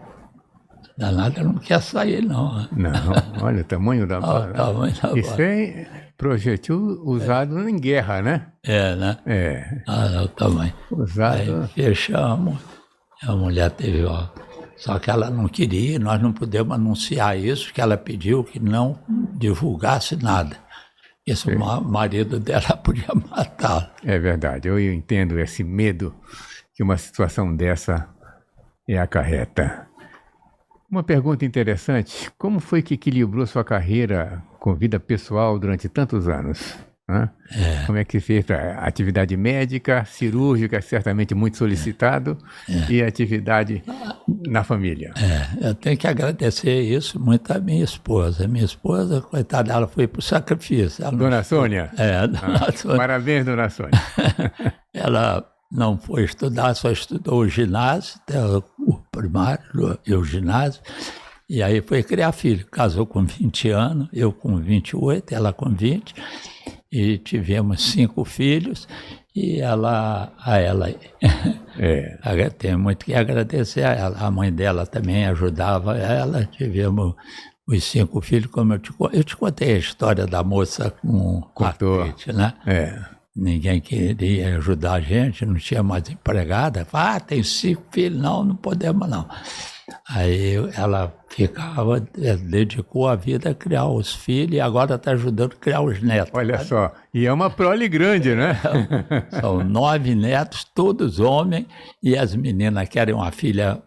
B: Danada não quer sair, não.
A: Não, olha o tamanho da bala.
B: O tamanho da
A: Isso
B: bala.
A: é projetil usado em guerra, né?
B: Né?
A: É.
B: Olha o tamanho.
A: Usado.
B: Aí fechamos. A mulher teve, ó. Só que ela não queria, nós não podemos anunciar isso, porque ela pediu que não divulgasse nada. Isso o marido dela podia matá-la.
A: É verdade, eu entendo esse medo que uma situação dessa acarreta. Uma pergunta interessante: como foi que equilibrou sua carreira com vida pessoal durante tantos anos? Como é que fez a atividade médica, cirúrgica, certamente muito solicitado, e a atividade na família?
B: Eu tenho que agradecer isso muito à minha esposa. Minha esposa, coitada, ela foi para o sacrifício.
A: Dona Sônia?
B: Dona Sônia.
A: Parabéns, Dona Sônia.
B: Ela não foi estudar, só estudou o ginásio, até o primário e o ginásio, e aí foi criar filho. Casou com 20 anos, eu com 28, ela com 20, e tivemos 5 filhos, e tenho muito que agradecer a ela. A mãe dela também ajudava ela, tivemos os 5 filhos, como eu te contei a história da moça com artrite, né? Ninguém queria ajudar a gente, não tinha mais empregada. Tem 5 filhos, não podemos não. Aí ela dedicou a vida a criar os filhos e agora está ajudando a criar os netos.
A: Olha só, e é uma prole grande, né?
B: São 9 netos, todos homens, e as meninas querem uma filha,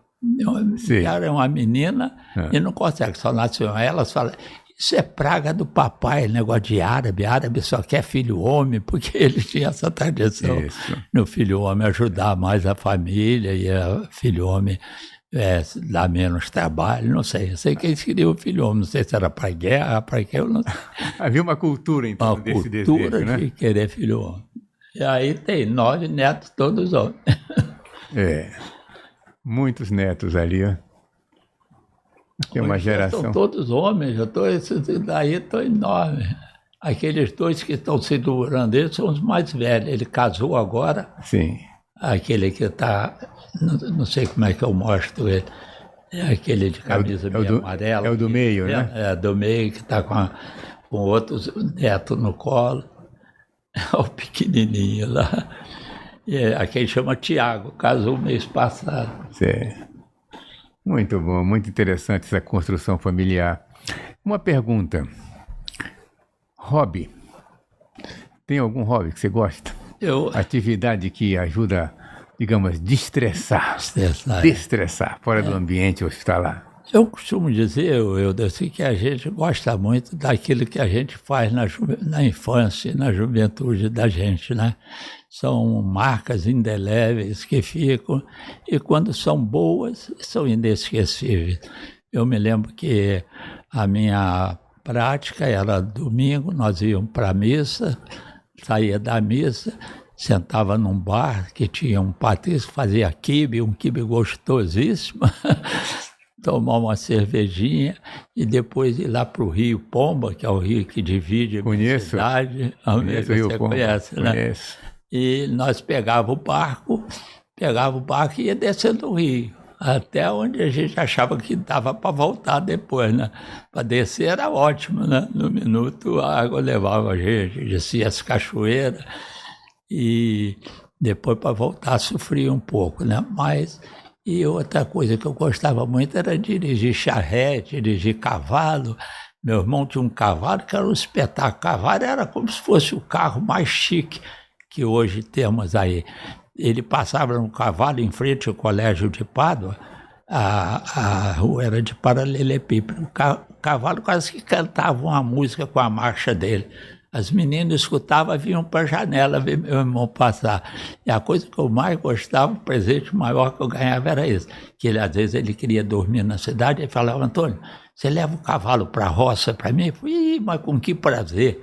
B: querem uma menina e não conseguem, só nasceu uma. Elas falam, isso é praga do papai, negócio de árabe só quer filho homem, porque ele tinha essa tradição no filho homem ajudar mais a família e a filho homem dar menos trabalho, não sei. Eu sei que eles queriam o filho homem, não sei se era para guerra, para que eu não sei.
A: Havia uma cultura, então, desse desejo, né? Uma cultura
B: de querer filho homem. E aí tem 9 netos, todos homens.
A: Muitos netos ali, ó. Tem uma geração.
B: São todos homens, esses daí estão enormes. Aqueles 2 que estão segurando ele são os mais velhos. Ele casou agora.
A: Sim.
B: Aquele que está, não sei como é que eu mostro ele. É aquele de camisa meio amarela.
A: É o do meio, né?
B: É do meio, que está com outros netos no colo. É o pequenininho lá. Aquele chama Tiago, casou mês passado.
A: Sim. Muito bom, muito interessante essa construção familiar. Uma pergunta. Hobby. Tem algum hobby que você gosta? Atividade que ajuda, digamos, destressar fora do ambiente hospitalar.
B: Eu costumo dizer, assim, que a gente gosta muito daquilo que a gente faz na infância, na juventude da gente, né? São marcas indeléveis que ficam, e quando são boas, são inesquecíveis. Eu me lembro que a minha prática, era domingo, nós íamos para a missa, saía da missa, sentava num bar que tinha um patrício, fazia quibe, um quibe gostosíssimo, tomar uma cervejinha e depois ir lá para o Rio Pomba, que é o rio que divide a minha cidade.
A: Conheço o Rio Pomba.
B: Conhece, né?
A: Conheço.
B: E nós pegava o barco e ia descendo o rio, até onde a gente achava que dava para voltar depois, né? Para descer era ótimo, né? No minuto a água levava a gente, descia as cachoeiras e depois para voltar sofria um pouco, né? Mas... E outra coisa que eu gostava muito era dirigir charrete, dirigir cavalo. Meu irmão tinha um cavalo que era um espetáculo. Cavalo era como se fosse o carro mais chique que hoje temos aí. Ele passava no cavalo em frente ao Colégio de Pádua, a rua era de paralelepípedo. O cavalo quase que cantava uma música com a marcha dele. As meninas escutavam, vinham para a janela ver meu irmão passar. E a coisa que eu mais gostava, o presente maior que eu ganhava era esse. Que ele, às vezes ele queria dormir na cidade e falava, Antônio, você leva o cavalo para a roça para mim? Eu falei, mas com que prazer.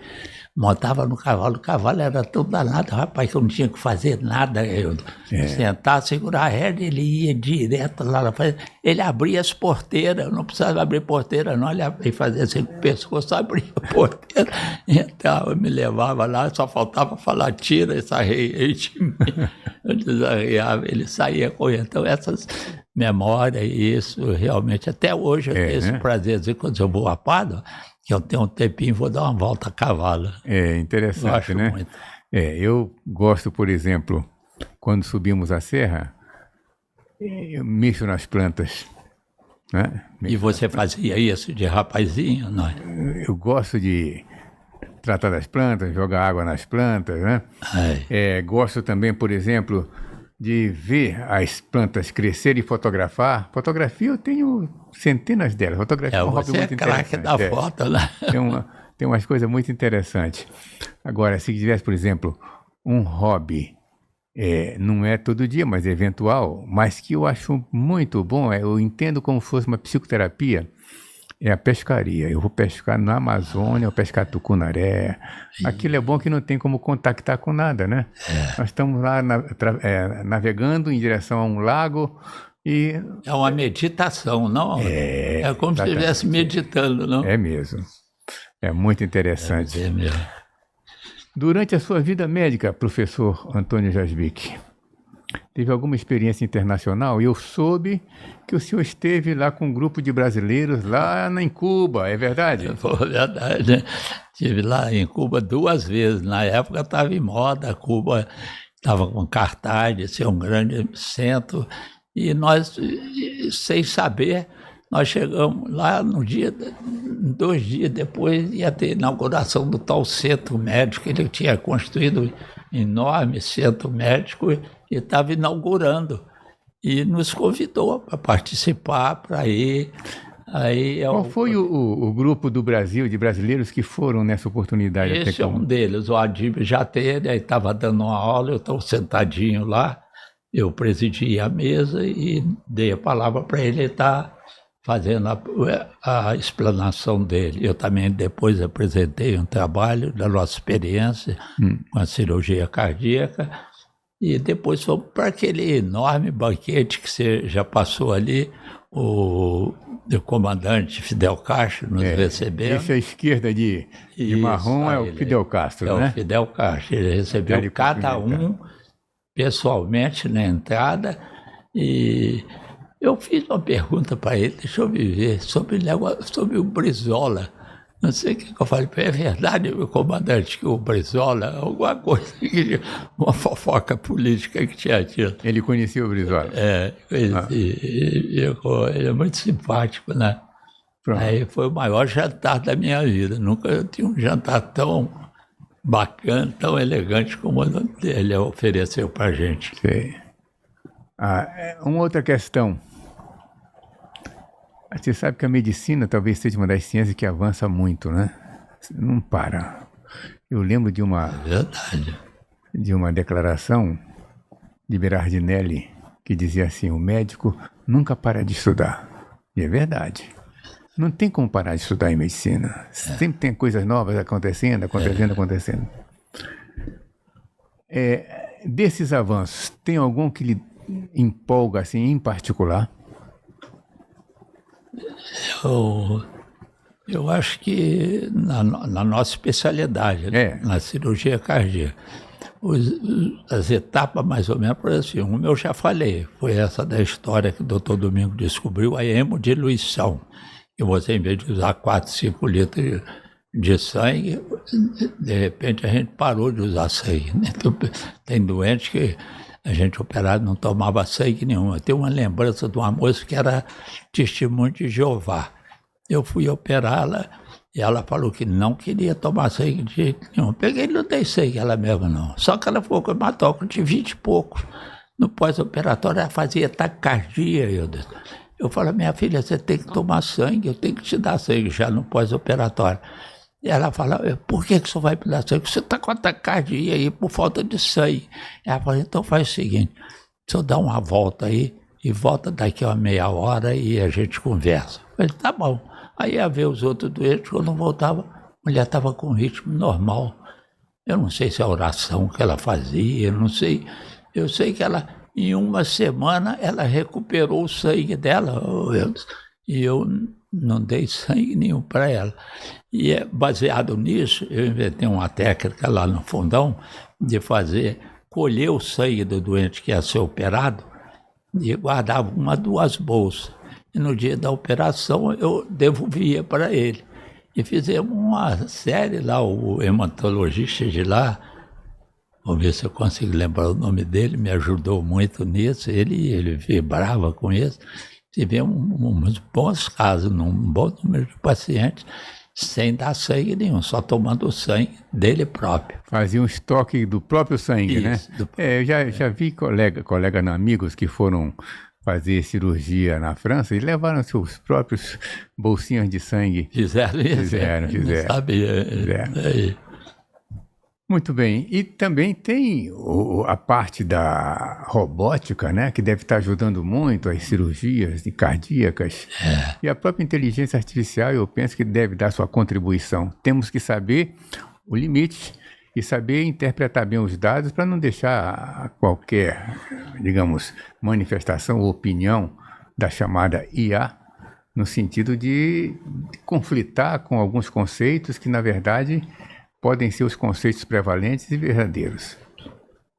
B: Montava no cavalo, o cavalo era tão danado, rapaz, que eu não tinha que fazer nada. Eu sentar, segurar a rédea, ele ia direto lá na frente. Ele abria as porteiras, eu não precisava abrir porteira, não. Ele fazia assim com o pescoço, abria a porteira. Então, eu me levava lá, só faltava falar, tira essa arreia de mim. Eu desarreava, ele saía correndo. Então, essas memórias, isso realmente, até hoje eu tenho esse prazerzinho quando eu vou a Pádua, que eu tenho um tempinho, vou dar uma volta a cavalo.
A: É interessante, né? Muito. Eu gosto, por exemplo, quando subimos a serra, eu mexo nas plantas. Né?
B: E você fazia isso de rapazinho? Não é?
A: Eu gosto de tratar das plantas, jogar água nas plantas, né? Gosto também, por exemplo, de ver as plantas crescerem e fotografar. Fotografia eu tenho centenas delas. Fotografia é um hobby muito interessante.
B: Da foto, né?
A: Tem umas coisas muito interessantes. Agora, se tivesse, por exemplo, um hobby, não é todo dia, mas é eventual, mas que eu acho muito bom, eu entendo como se fosse uma psicoterapia, é a pescaria. Eu vou pescar na Amazônia, eu pescar tucunaré. Aquilo é bom que não tem como contactar com nada, né? Nós estamos lá navegando em direção a um lago e...
B: É uma meditação, não? É como se estivesse meditando, não?
A: É mesmo. É muito interessante.
B: É mesmo.
A: Durante a sua vida médica, professor Antônio Jasbic, teve alguma experiência internacional? Eu soube que o senhor esteve lá com um grupo de brasileiros lá em Cuba, é verdade?
B: É verdade, né? Estive lá em Cuba 2 vezes. Na época estava em moda, Cuba estava com cartaz de ser um grande centro. E nós, sem saber, nós chegamos lá no dia, 2 dias depois, ia ter inauguração do tal centro médico. Ele tinha construído um enorme centro médico e estava inaugurando. E nos convidou para participar, para ir.
A: Qual foi o grupo do Brasil, de brasileiros que foram nessa oportunidade?
B: Esse é um deles, o Adib Jatene, aí estava dando uma aula, eu estava sentadinho lá, eu presidi a mesa e dei a palavra para ele estar fazendo a explanação dele. Eu também depois apresentei um trabalho da nossa experiência com a cirurgia cardíaca. E depois fomos para aquele enorme banquete que você já passou ali, o comandante Fidel Castro nos recebeu.
A: Esse à esquerda de marrom é o Fidel Castro, né?
B: É o Fidel Castro. Ele recebeu cada um pessoalmente na entrada e eu fiz uma pergunta para ele, deixa eu me ver, sobre o Brizola. Não sei o que eu falei, é verdade, meu comandante, que o Brizola, alguma coisa, uma fofoca política que tinha tido.
A: Ele conhecia o Brizola?
B: Ele é muito simpático, né? Pronto. Aí foi o maior jantar da minha vida. Nunca tive um jantar tão bacana, tão elegante como ele ofereceu para a gente.
A: Sei. Uma outra questão. Você sabe que a medicina talvez seja uma das ciências que avança muito, né? Não para. Eu lembro de uma declaração de Berardinelli que dizia assim, o médico nunca para de estudar. E é verdade. Não tem como parar de estudar em medicina. Sempre tem coisas novas acontecendo. Desses avanços, tem algum que lhe empolga, assim, em particular?
B: Eu acho que na nossa especialidade, na cirurgia cardíaca, as etapas mais ou menos, por assim, uma eu já falei, foi essa da história que o doutor Domingo descobriu, a hemodiluição, que você, em vez de usar 4, 5 litros de sangue, de repente a gente parou de usar sangue. Então, tem doente que a gente operado não tomava sangue nenhum. Eu tenho uma lembrança de uma moça que era testemunha de Jeová. Eu fui operá-la e ela falou que não queria tomar sangue de jeito nenhum. Peguei e não dei sangue ela mesma, não. Só que ela ficou com hematócrito de 20 e poucos. No pós-operatório ela fazia taquicardia. Eu falei, minha filha, você tem que tomar sangue, eu tenho que te dar sangue já no pós-operatório. E ela fala, por que você vai me dar sangue? Você está com taquicardia aí por falta de sangue. Ela falou, então faz o seguinte, se eu dar uma volta aí e volta daqui a uma meia hora e a gente conversa. Eu falei, tá bom. Aí ia ver os outros doentes, quando voltava, a mulher estava com ritmo normal. Eu não sei se a oração que ela fazia, eu não sei. Eu sei que ela, em uma semana, ela recuperou o sangue dela, e eu não dei sangue nenhum para ela. E baseado nisso, eu inventei uma técnica lá no fundão de colher o sangue do doente que ia ser operado e guardava 1, 2 bolsas. E no dia da operação eu devolvia para ele. E fizemos uma série lá, o hematologista de lá, vamos ver se eu consigo lembrar o nome dele, me ajudou muito nisso, ele vibrava com isso. Tivemos uns bons casos, um bom número de pacientes, sem dar sangue nenhum, só tomando o sangue dele próprio.
A: Fazia um estoque do próprio sangue, isso, né? Eu já vi colegas amigos que foram fazer cirurgia na França e levaram seus próprios bolsinhas de sangue.
B: Fizeram isso?
A: Fizeram.
B: Não sabia.
A: Fizeram. Muito bem. E também tem a parte da robótica, né? Que deve estar ajudando muito as cirurgias cardíacas. E a própria inteligência artificial, eu penso que deve dar sua contribuição. Temos que saber o limite e saber interpretar bem os dados para não deixar qualquer, digamos, manifestação ou opinião da chamada IA no sentido de conflitar com alguns conceitos que, na verdade, podem ser os conceitos prevalentes e verdadeiros.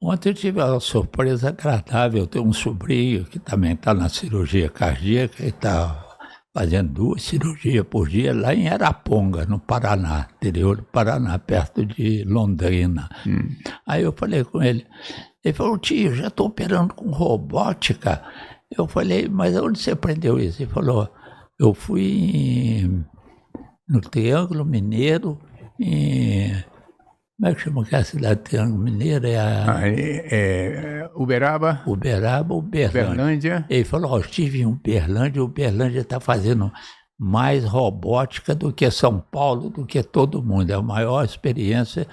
B: Ontem eu tive uma surpresa agradável. Eu tenho um sobrinho que também está na cirurgia cardíaca e está fazendo 2 cirurgias por dia lá em Araponga, no Paraná, interior do Paraná, perto de Londrina. Aí eu falei com ele falou, tio, já estou operando com robótica. Eu falei, mas onde você aprendeu isso? Ele falou, eu fui no Triângulo Mineiro, como é que chama aquela cidade do Triângulo Mineiro?
A: Uberaba,
B: Uberlândia. Ele falou, estive em Uberlândia, Uberlândia está fazendo mais robótica do que São Paulo, do que todo mundo. É a maior experiência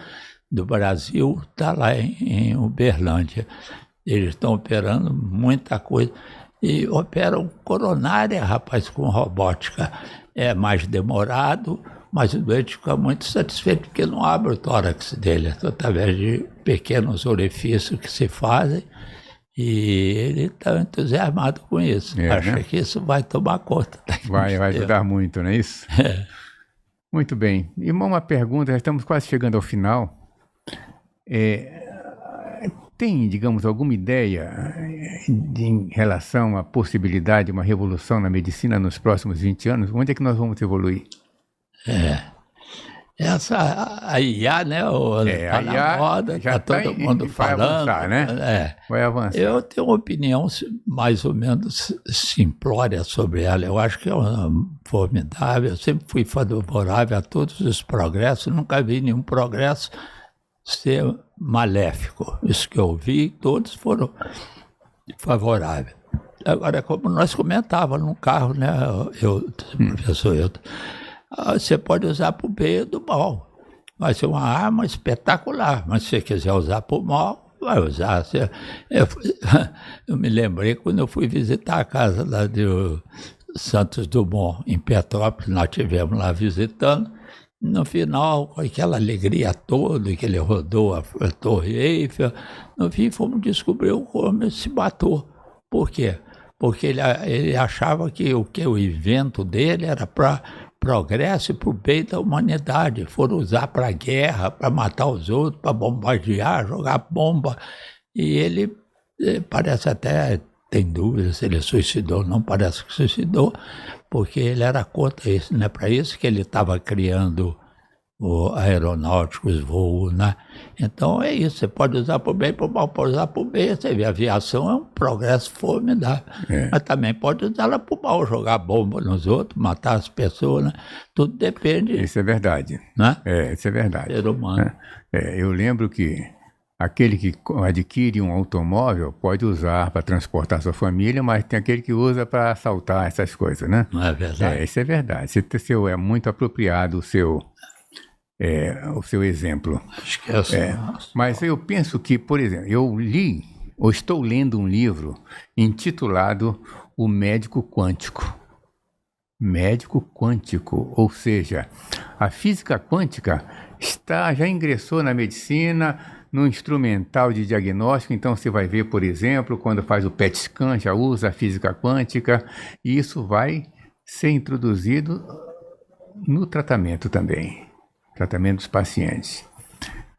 B: do Brasil, está lá em Uberlândia. Eles estão operando muita coisa. E operam coronária, rapaz, com robótica. É mais demorado, mas o doente fica muito satisfeito porque não abre o tórax dele, através de pequenos orifícios que se fazem, e ele está entusiasmado com isso. Acha que isso vai tomar conta.
A: Vai ajudar muito, não é isso? Muito bem. E uma pergunta, já estamos quase chegando ao final. Tem, digamos, alguma ideia em relação à possibilidade de uma revolução na medicina nos próximos 20 anos? Onde é que nós vamos evoluir?
B: A IA, né? Está na moda, está todo mundo falando.
A: Vai avançar, né? Vai avançar.
B: Eu tenho uma opinião mais ou menos simplória sobre ela. Eu acho que é formidável. Eu sempre fui favorável a todos os progressos. Nunca vi nenhum progresso ser maléfico. Isso que eu vi, todos foram favoráveis. Agora, como nós comentávamos no carro, né? Professor, você pode usar para o bem e do mal. Vai ser uma arma espetacular, mas se você quiser usar para o mal, vai usar. Eu me lembrei quando eu fui visitar a casa lá do Santos Dumont, em Petrópolis, nós estivemos lá visitando. No final, com aquela alegria toda, que ele rodou a Torre Eiffel, no fim fomos descobrir como ele se matou. Por quê? Porque ele achava que o invento dele era para progresso e para o bem da humanidade. Foram usar para guerra, para matar os outros, para bombardear, jogar bomba. E ele parece até, tem dúvidas se ele suicidou, não parece que suicidou, porque ele era contra isso, não é para isso que ele estava criando o aeronáutico, os voos, né? Então é isso, você pode usar para o bem, para o mal, pode usar para o bem. Você vê, a aviação é um progresso formidável, mas também pode usá-la para o mal, jogar bomba nos outros, matar as pessoas, né? Tudo depende.
A: Isso é verdade,
B: né?
A: Isso é verdade.
B: Ser humano.
A: Eu lembro que aquele que adquire um automóvel pode usar para transportar sua família, mas tem aquele que usa para assaltar essas coisas, né?
B: Não é verdade?
A: Isso é verdade. É muito apropriado o seu exemplo.
B: Acho que é assim.
A: Mas eu penso que, por exemplo, eu li, ou estou lendo um livro intitulado O Médico Quântico. Médico quântico, ou seja, a física quântica já ingressou na medicina, no instrumental de diagnóstico. Então você vai ver, por exemplo, quando faz o PET scan, já usa a física quântica, e isso vai ser introduzido no tratamento também. Tratamento dos pacientes.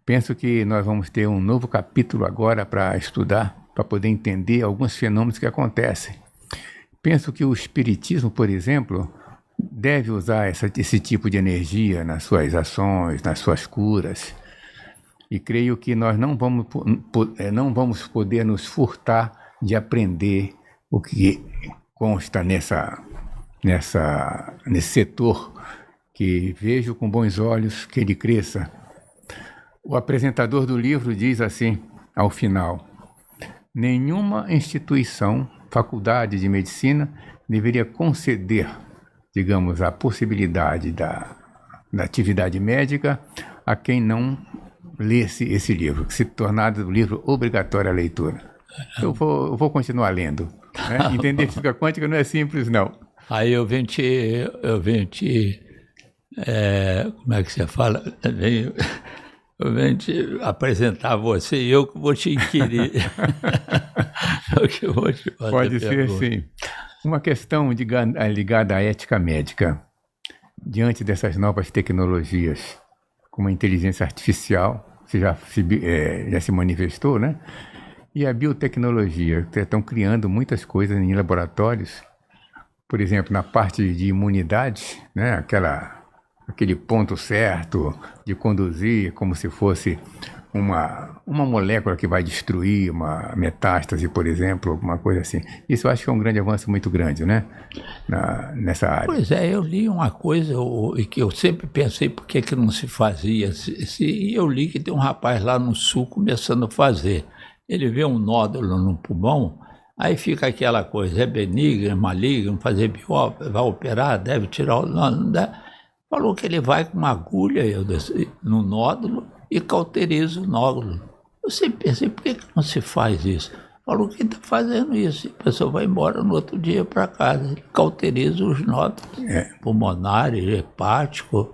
A: Penso que nós vamos ter um novo capítulo agora para estudar, para poder entender alguns fenômenos que acontecem. Penso que o espiritismo, por exemplo, deve usar esse tipo de energia nas suas ações, nas suas curas. E creio que nós não vamos poder nos furtar de aprender o que consta nesse setor, que vejo com bons olhos que ele cresça. O apresentador do livro diz assim, ao final: nenhuma instituição, faculdade de medicina, deveria conceder, digamos, a possibilidade da atividade médica a quem não lesse esse livro, que se tornado um livro obrigatório à leitura. Eu vou continuar lendo. Né? Entender física quântica não é simples, não.
B: Aí eu vim te como é que você fala? Eu venho te apresentar você e eu que vou te inquirir. Eu que vou te fazer
A: Pode ser, sim. Uma questão ligada à ética médica. Diante dessas novas tecnologias, como a inteligência artificial, que já se manifestou, né? E a biotecnologia, que estão criando muitas coisas em laboratórios. Por exemplo, na parte de imunidade, né? Aquele ponto certo de conduzir como se fosse uma molécula que vai destruir uma metástase, por exemplo, alguma coisa assim. Isso eu acho que é um grande avanço muito grande, né? Nessa área.
B: Pois é, eu li uma coisa que eu sempre pensei por que não se fazia. E eu li que tem um rapaz lá no sul começando a fazer. Ele vê um nódulo no pulmão, aí fica aquela coisa, é benigno, é maligno, fazer biópsia, vai operar, deve tirar o nódulo, Falou que ele vai com uma agulha no nódulo e cauteriza o nódulo. Eu sempre pensei, por que não se faz isso? Falou que está fazendo isso. A pessoa vai embora no outro dia para casa. Ele cauteriza os nódulos pulmonares, hepáticos.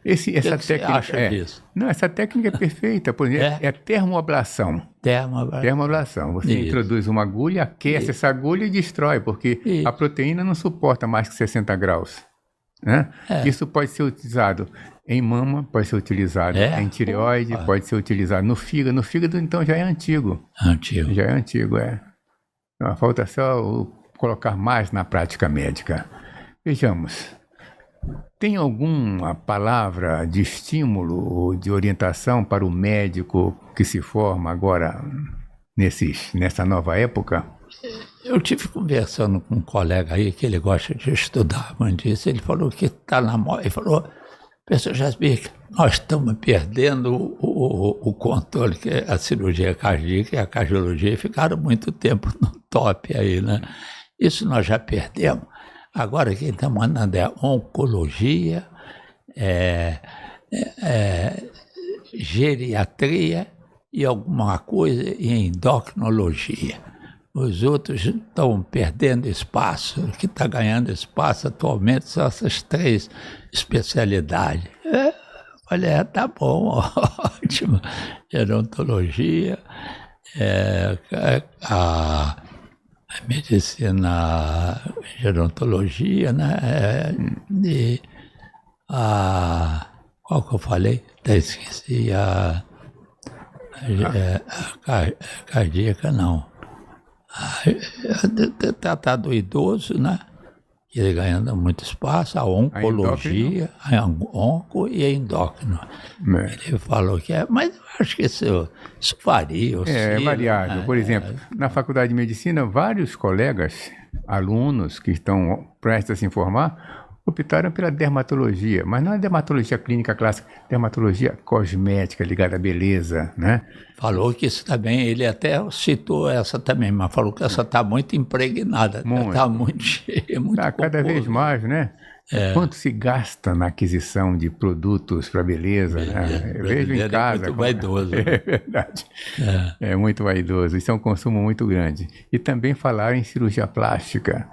A: Essa
B: você acha disso?
A: Não, essa técnica é perfeita. Por exemplo, é termoablação. Termoablação. Você introduz uma agulha, aquece essa agulha e destrói, porque a proteína não suporta mais que 60 graus. Né? Isso pode ser utilizado em mama, pode ser utilizado em tireoide, pode ser utilizado no fígado. No fígado, então, já é antigo. Já é antigo, Então, falta só colocar mais na prática médica. Vejamos, tem alguma palavra de estímulo ou de orientação para o médico que se forma agora nessa nova época?
B: Eu tive conversando com um colega aí que ele gosta de estudar, mas disse, ele falou que está na moda. Ele falou, professor Jasbir, nós estamos perdendo o controle, que a cirurgia cardíaca e a cardiologia ficaram muito tempo no top aí, né? Isso nós já perdemos. Agora quem está mandando é oncologia, geriatria e alguma coisa em endocrinologia. os outros estão perdendo espaço. O que está ganhando espaço atualmente são essas 3 especialidades. Olha, tá bom, ótimo. Gerontologia, a medicina, gerontologia, né? E qual que eu falei? Até esqueci. Cardíaca, não. Tratar do idoso, né? Ele ganhando muito espaço, a oncologia, a onco e a endócrino. Ele falou que mas eu acho que isso varia.
A: É variável. Por exemplo, na Faculdade de Medicina, vários colegas, alunos que estão prestes a se formar, optaram pela dermatologia, mas não é dermatologia clínica clássica, dermatologia cosmética ligada à beleza, né?
B: Falou que isso também, ele até citou essa também, mas falou que essa está muito impregnada, está muito cheia, muito
A: cada vez mais, né? Quanto se gasta na aquisição de produtos para beleza, né? Eu vejo em casa.
B: É muito vaidoso.
A: É verdade. É muito vaidoso. Isso é um consumo muito grande. E também falaram em cirurgia plástica.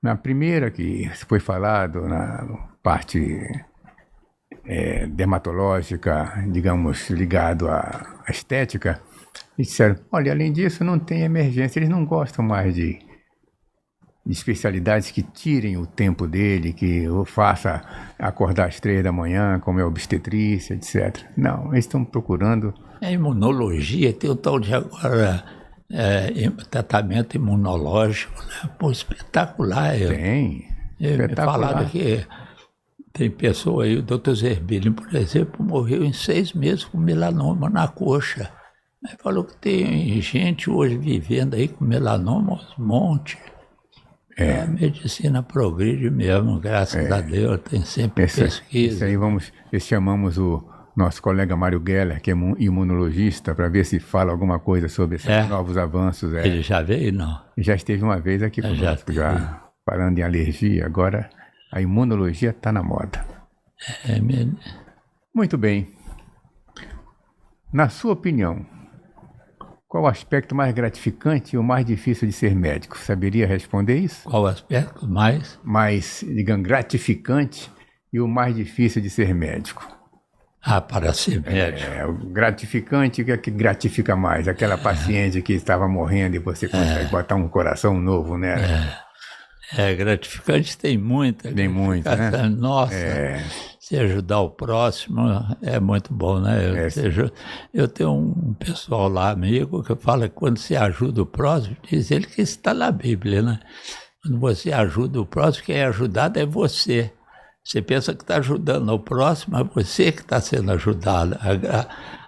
A: Na primeira que foi falado, na parte dermatológica, digamos, ligado à estética, eles disseram, olha, além disso não tem emergência, eles não gostam mais de especialidades que tirem o tempo dele, que o faça acordar às 3 da manhã, como é obstetrícia, etc. Não, eles estão procurando...
B: A imunologia tem o tal de agora... tratamento imunológico, né? Pô, espetacular. Me falaram que tem pessoa aí, o Dr. Zerbini, por exemplo, morreu em 6 meses com melanoma na coxa. Ele falou que tem gente hoje vivendo aí com melanoma aos montes. A medicina progride mesmo, graças a Deus, tem sempre pesquisa.
A: Isso aí chamamos o nosso colega Mário Geller, que é imunologista, para ver se fala alguma coisa sobre esses novos avanços.
B: Ele já veio, não?
A: Já esteve uma vez aqui conosco, já falando em alergia. Agora, a imunologia está na moda. Muito bem. Na sua opinião, qual o aspecto mais gratificante e o mais difícil de ser médico? Saberia responder isso?
B: Qual o aspecto mais?
A: Mais, digamos, gratificante e o mais difícil de ser médico.
B: Para ser médico.
A: O gratificante, o que é que gratifica mais? Aquela paciente que estava morrendo e você consegue botar um coração novo nela.
B: Gratificante tem muita.
A: Tem muita, né?
B: Nossa, se ajudar o próximo é muito bom, né? Eu tenho um pessoal lá, amigo, que fala que quando você ajuda o próximo, diz ele que isso está na Bíblia, né? Quando você ajuda o próximo, quem é ajudado é você. Você pensa que está ajudando o próximo, é você que está sendo ajudado.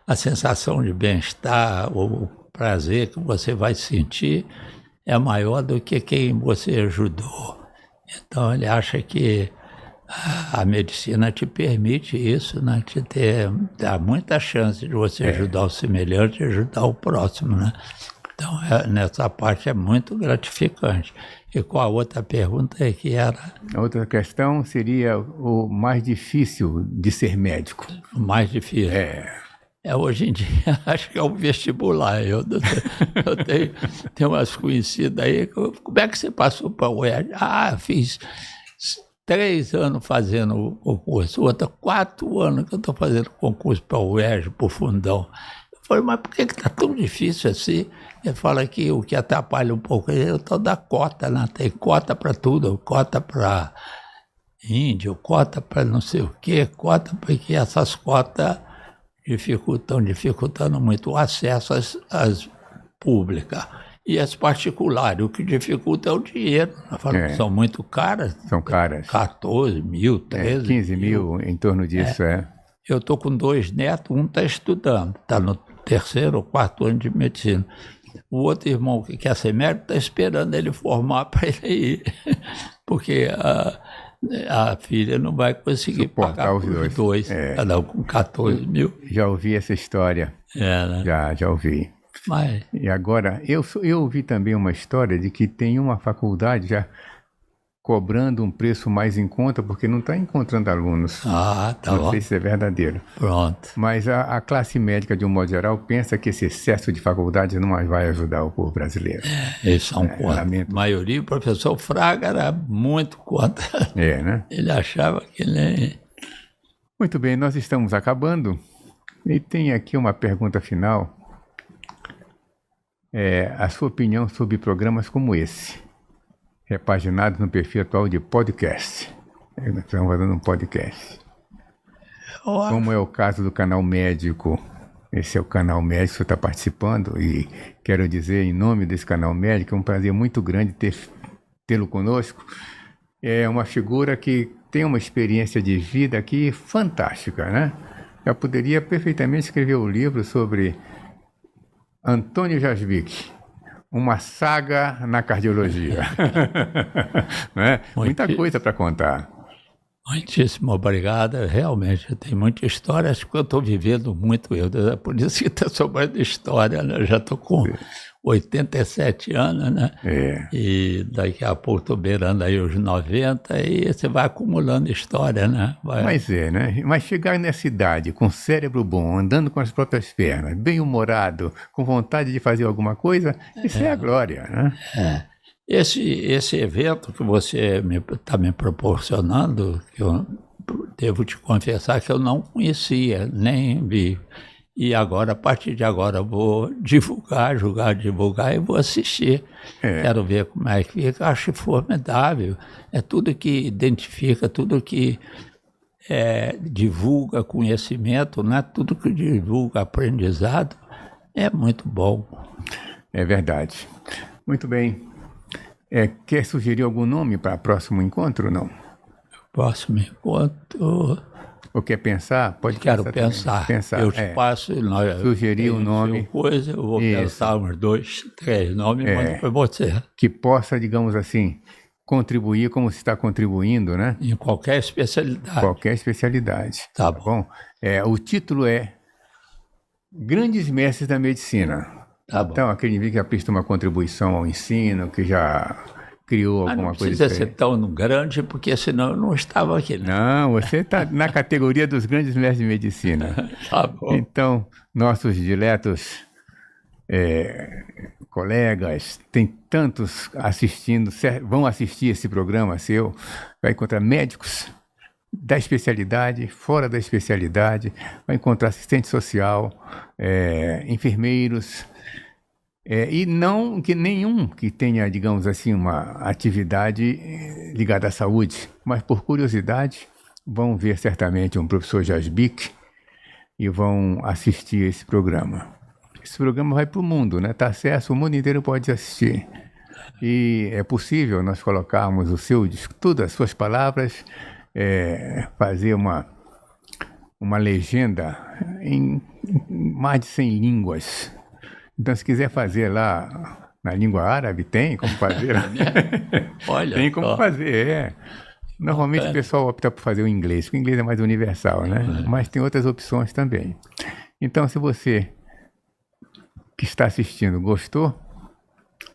B: A sensação de bem-estar, o prazer que você vai sentir é maior do que quem você ajudou. Então, ele acha que a medicina te permite isso, né? Dá muita chance de você ajudar o semelhante e ajudar o próximo, né? Então, nessa parte é muito gratificante. E qual a outra pergunta que era?
A: A outra questão seria o mais difícil de ser médico.
B: O mais difícil? Hoje em dia, acho que é o vestibular. Eu tenho umas conhecidas aí. Como é que você passou para o UERJ? Fiz 3 anos fazendo o curso. Outra, 4 anos que eu estou fazendo concurso para o UERJ, para o fundão. Eu falei, mas por que está tão difícil assim? Ele fala que o que atrapalha um pouco é o tal da cota, né? Tem cota para tudo, cota para índio, cota para não sei o quê, cota porque essas cotas dificultando muito o acesso às públicas. E as particulares, o que dificulta é o dinheiro. São muito caras.
A: São caras.
B: 14 mil, 13
A: 15 mil, em torno disso,
B: Eu estou com 2 netos, um está estudando, está no 3º ou 4º ano de medicina. O outro irmão que quer ser médico está esperando ele formar para ele ir, porque a filha não vai conseguir
A: suportar
B: pagar
A: os
B: dois, cada um com 14 mil.
A: Já ouvi essa história.
B: Né?
A: Já ouvi.
B: Mas...
A: E agora, eu ouvi também uma história de que tem uma faculdade já cobrando um preço mais em conta porque não está encontrando alunos.
B: Ah, tá
A: Não
B: bom.
A: sei se é verdadeiro.
B: Pronto.
A: Mas a classe médica, de um modo geral, pensa que esse excesso de faculdades não mais vai ajudar o povo brasileiro.
B: Eles são contra.
A: lamento.
B: A maioria, o professor Fraga era muito contra.
A: Né?
B: Ele achava que nem...
A: Muito bem, nós estamos acabando. E tem aqui uma pergunta final. A sua opinião sobre programas como esse, repaginados no perfil atual de podcast. Nós estamos fazendo um podcast. Como é o caso do Canal Médico. Esse é o Canal Médico que você está participando e quero dizer, em nome desse Canal Médico, é um prazer muito grande tê-lo conosco. É uma figura que tem uma experiência de vida aqui fantástica, né? Já poderia perfeitamente escrever um livro sobre Antônio Jasbik, uma saga na cardiologia. Né? Muita coisa para contar.
B: Muitíssimo obrigado. Realmente, eu tenho muita história. Acho que eu estou vivendo muito. É por isso que está sobrando história. Né? Eu já estou com 87 anos, né? E daqui a pouco estou beirando aí os 90 e você vai acumulando história, né?
A: Mas né? Mas chegar nessa idade, com cérebro bom, andando com as próprias pernas, bem-humorado, com vontade de fazer alguma coisa, isso é a glória, né?
B: Esse evento que você está me proporcionando, que eu devo te confessar que eu não conhecia, nem vi. E agora, a partir de agora, eu vou divulgar e vou assistir. Quero ver como é que fica. Acho formidável. É tudo que identifica, tudo que divulga conhecimento, né? Tudo que divulga aprendizado. É muito bom.
A: É verdade. Muito bem. Quer sugerir algum nome para o próximo encontro ou não?
B: Próximo encontro...
A: Ou quer pensar? Pode
B: pensar. Eu te passo...
A: Sugerir um nome.
B: Eu vou pensar uns 2, 3 nomes e mando para você.
A: Que possa, digamos assim, contribuir como se está contribuindo, né?
B: Em qualquer especialidade.
A: Qualquer especialidade.
B: Tá bom.
A: O título é Grandes Mestres da Medicina.
B: Tá bom.
A: Então, aquele indivíduo que já prestou uma contribuição ao ensino, que já criou alguma coisa.
B: Não precisa ser tão grande, porque senão eu não estava aqui. Né?
A: Não, você está na categoria dos grandes mestres de medicina.
B: Tá bom.
A: Então, nossos diletos colegas, tem tantos assistindo, vão assistir esse programa seu, vai encontrar médicos da especialidade, fora da especialidade, vai encontrar assistente social, enfermeiros, e não que nenhum que tenha, digamos assim, uma atividade ligada à saúde, mas por curiosidade vão ver certamente um professor Jasbik e vão assistir esse programa. Esse programa vai para o mundo, né? Está acesso, o mundo inteiro pode assistir. E é possível nós colocarmos todas as suas palavras, fazer uma legenda em mais de 100 línguas. Então, se quiser fazer lá na língua árabe, tem como fazer.
B: Olha,
A: tem como fazer, Normalmente o pessoal opta por fazer o inglês, porque o inglês é mais universal, né? Mas tem outras opções também. Então, se você que está assistindo gostou,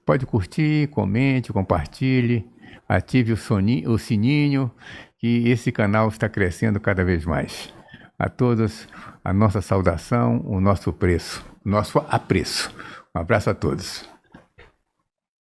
A: pode curtir, comente, compartilhe, ative o sininho, que esse canal está crescendo cada vez mais. A todos, a nossa saudação, o nosso apreço. Um abraço a todos.